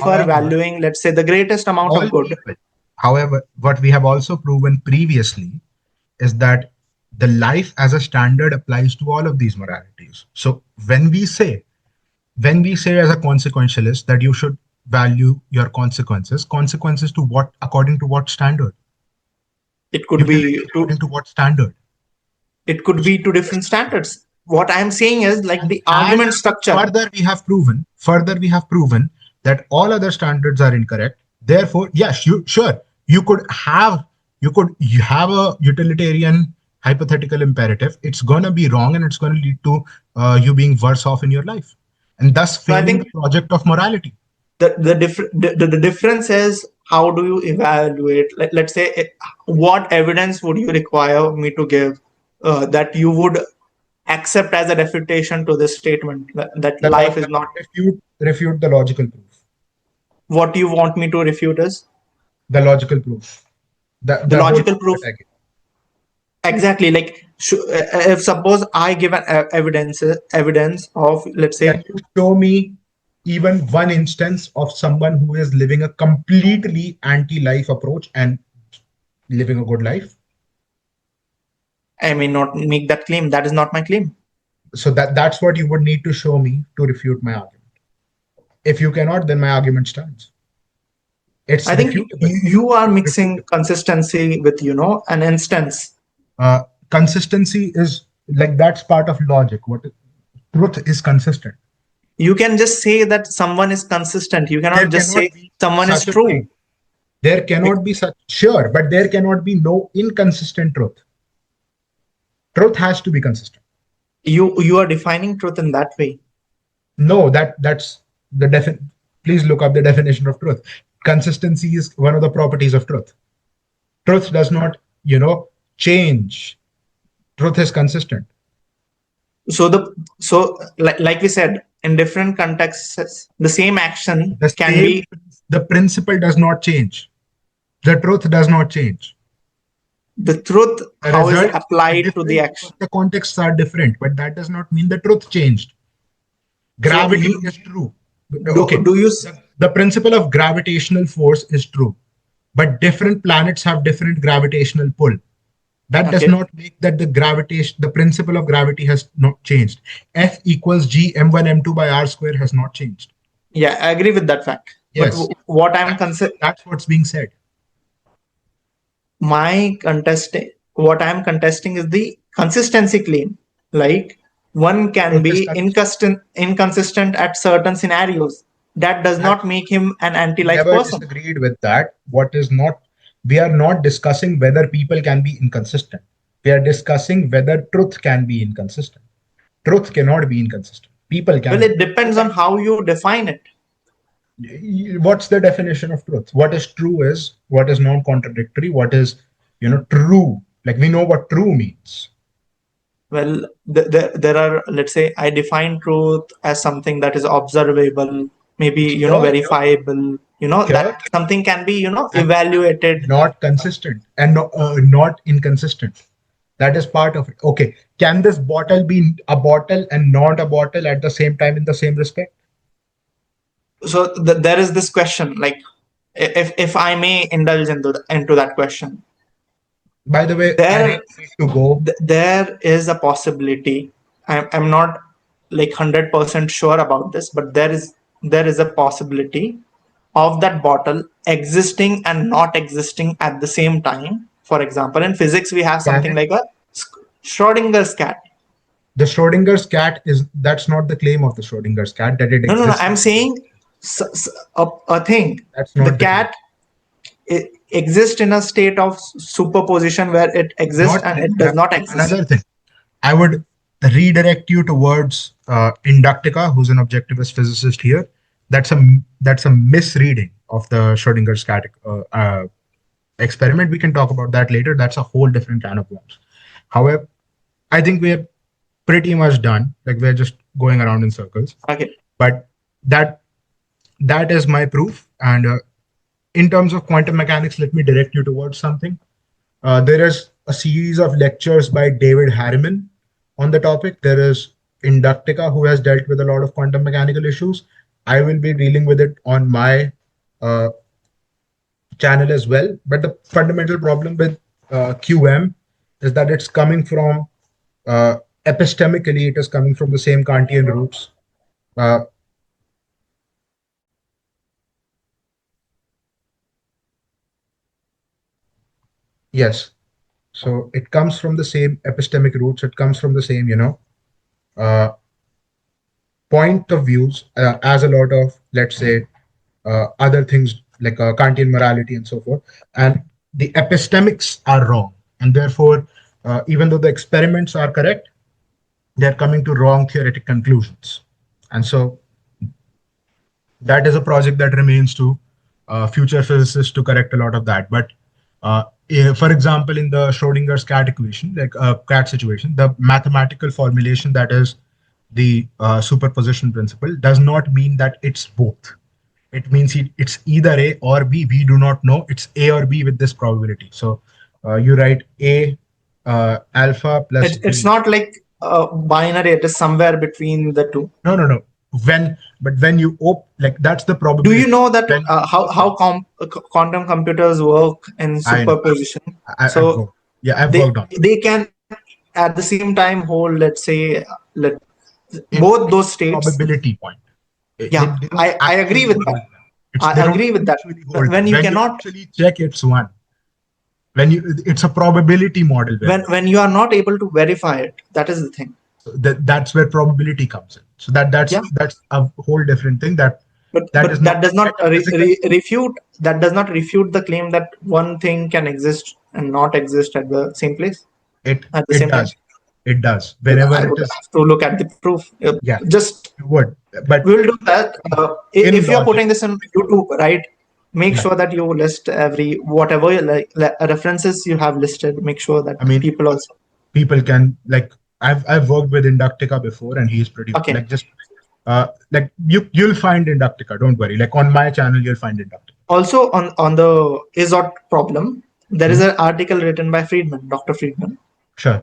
however, valuing, let's say, the greatest amount all of good. people. However, what we have also proven previously is that the life as a standard applies to all of these moralities. So when we say as a consequentialist that you should value your consequences to what, according to what standard? It could Utility be two. according to what standard? It could be two different standards. What I am saying is, like, the And argument structure. further we have proven that all other standards are incorrect. Therefore, yes, sure, you have a utilitarian hypothetical imperative. It's gonna be wrong, and it's gonna lead to you being worse off in your life, and thus So I failing the think project of morality. the difference is, how do you evaluate? Let's say, what evidence would you require me to give that you would accept as a refutation to this statement that The life is not. refute the logical proof. What you want me to refute is The logical proof. the The whole logical proof proof. that I gave. Exactly. Like, if suppose I give an evidence of, let's Can say, you show me even one instance of someone who is living a completely anti-life approach and living a good life? I may not make that claim. That is not my claim. So that's what you would need to show me to refute my argument. If you cannot, then my argument stands. It's I think refutable. you are It's mixing refutable. consistency with, an instance. Consistency is like that's part of logic. Truth is consistent. You can just say that someone is consistent. You There cannot just say cannot be someone is such a true. thing. There cannot be such, sure, but there cannot be no inconsistent truth. Truth has to be consistent. You are defining truth in that way. No, that's the please look up the definition of truth. Consistency is one of the properties of truth. Truth does not, change. Truth is consistent. Like we said, in different contexts, the same action The can same, be the principle does not change. The truth does not change. the truth. The How is it results are applied to the different action? because the contexts are different, but that does not mean the truth changed. So Gravity you is true. do Okay, do you the principle of gravitational force is true, but different planets have different gravitational pull. That does okay? not make that the principle of gravity has not changed. F equals G m1 m2 by r square has not changed. Yeah, I agree with that fact. But Yes, what I'm that's considering, that's what's being said. what I'm contesting is the consistency claim. Like one can Truth is be consistent. inconsistent at certain scenarios. That does That not make him an anti-life never person. disagreed with that. What is not, we are not discussing whether people can be inconsistent. We are discussing whether truth can be inconsistent. Truth cannot be inconsistent. People Well, can be. it depends on how you define it. What's the definition of truth? What is true is what is non-contradictory, what is, true. Like we know what true means. Well, there are, let's say, I define truth as something that is observable, maybe, Sure, verifiable, sure, that something can be, and evaluated. not consistent and not inconsistent. That is part of it. Okay, can this bottle be a bottle and not a bottle at the same time in the same respect? So there is this question, like, if I may indulge into that question, By the way, I there really need to go. there is a possibility. I'm not like 100% sure about this, but there is a possibility of that bottle existing and not existing at the same time. For example, in physics we have Can something it? like a Schrodinger's cat. The Schrodinger's cat is that's not the claim of the Schrodinger's cat that it No, exists. I'm saying a thing. That's The not the claim. cat exists in a state of superposition where it exists Not and it does not exist. another thing. I would redirect you towards Inductica, who's an objectivist physicist here. That's a misreading of the Schrodinger's cat experiment. We can talk about that later. That's a whole different can of worms. However, I think we're pretty much done. Like we're just going around in circles. Okay. But that is my proof. And in terms of quantum mechanics, let me direct you towards something. There is a series of lectures by David Harriman on the topic. There is Inductica, who has dealt with a lot of quantum mechanical issues. I will be dealing with it on my channel as well. But the fundamental problem with QM is that it's coming from epistemically, it is coming from the same Kantian roots. Yes. So it comes from the same epistemic roots. It comes from the same, uh, point of views as a lot of, let's say, other things like Kantian morality and so forth. And the epistemics are wrong. And therefore, even though the experiments are correct, they're coming to wrong theoretic conclusions. And so that is a project that remains to future physicists to correct a lot of that. But for example, in the Schrodinger's cat equation, like cat situation, the mathematical formulation that is the superposition principle does not mean that it's both. It means it's either A or B. We do not know. It's A or B with this probability. So you write A alpha plus It's B. not like binary. It is somewhere between the two. No. When you like that's the Do probability. you know that When how quantum computers work in I know. superposition? I've So worked. Yeah, I've worked on they can at the same time hold, let's say, in both those states. probability point. Yeah, They don't I agree actually with hold that. them. It's I they don't agree with that. actually hold When them. you When you cannot, actually check, it's one. It's a probability model when when you are not able to verify it, that is the thing. so that's where probability comes in. So Yeah, that's a whole different thing that is but not that does not metaphysical. refute, that does not refute the claim that one thing can exist and not exist at the same place It at the it same time. does. It does. Well, Whenever I it would is, have to look at the proof. yeah, Just you would. But we will do that. in If you are logic, putting this on YouTube, right? Make yeah. sure that you list every whatever references you have listed. Make sure that I mean, people also. people can like I've worked with Inductica before, and he's pretty Okay. like just like you'll find Inductica. Don't worry. Like on my channel, you'll find Inductica. Also on the Izot problem, there is Mhm. an article written by Friedman, Dr. Friedman. Sure.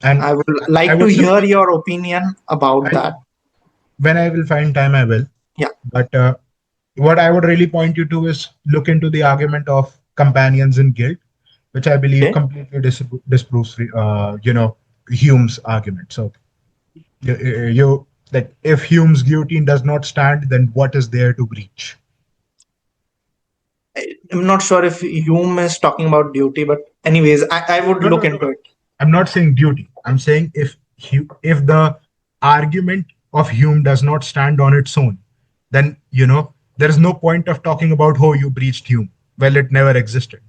And I would I like to would hear simply your opinion about I'll, that. when I will find time, I will. Yeah. But what I would really point you to is look into the argument of companions in guilt, which I believe Okay. completely disproves, Hume's argument. So you like if Hume's guillotine does not stand, then what is there to breach? I'm not sure if Hume is talking about duty, but anyways, I would No, look no, no. into it. I'm not saying duty. I'm saying if the argument of Hume does not stand on its own, then there is no point of talking about how you breached Hume. Well, it never existed.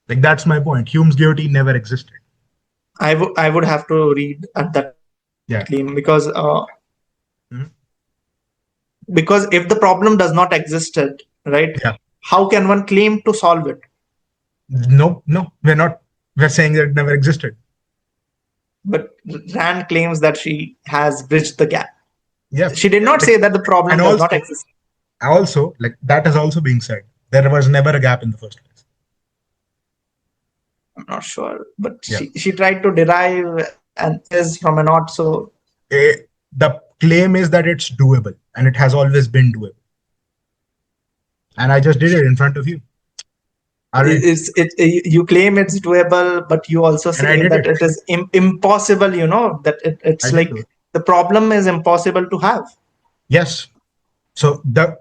Like that's my point. Hume's guillotine never existed. I would have to read at that Yeah. claim Mhm. because if the problem does not existed, right? Yeah. How can one claim to solve it? No, no, we're not. We're saying that it never existed. But Rand claims that she has bridged the gap. Yeah. She did not say that the problem And does not exist. also, like that is also being said. There was never a gap in the first place. I'm not sure, but Yeah. she tried to derive and is from a not so. The claim is that it's doable, and it has always been doable. And I just did it in front of you. All right. You claim it's doable, but you also And I say did that it. it is impossible. That I it's did like do it. the problem is impossible to have. Yes. So the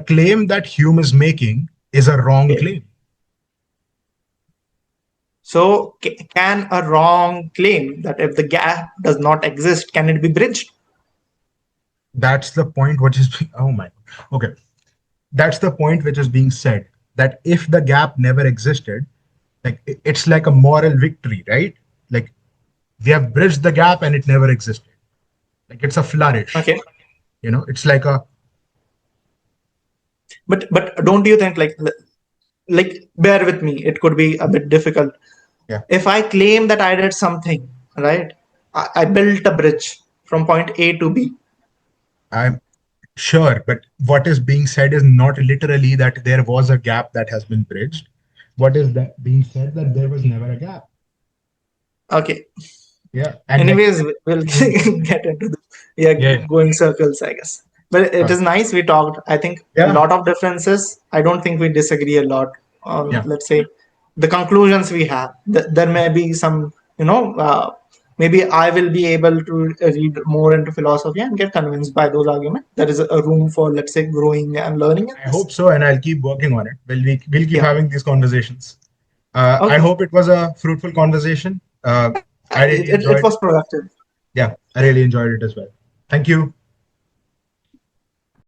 claim that Hume is making is a wrong Okay. claim. So can a wrong claim that if the gap does not exist, can it be bridged? That's the point which is oh my okay. That's the point which is being said, that if the gap never existed, like it's like a moral victory, right? Like we have bridged the gap and it never existed. Like it's a flourish. Okay. It's like a But don't you think like bear with me, it could be a bit difficult. yeah. If I claim that I did something, right? I built a bridge from point A to B. I'm sure, but what is being said is not literally that there was a gap that has been bridged. What is that being said, that there was never a gap? Okay. Yeah. And Anyways, we'll get into yeah. going circles, I guess. But it is nice we talked. I think a Yeah. lot of differences. I don't think we disagree a lot on, Yeah. let's say, the conclusions we have. There may be some, maybe I will be able to read more into philosophy and get convinced by those arguments. There is a room for, let's say, growing and learning in I this. hope so, and I'll keep working on it. We'll keep having these conversations. Okay. I hope it was a fruitful conversation. I really enjoyed it was productive. Yeah, I really enjoyed it as well. Thank you.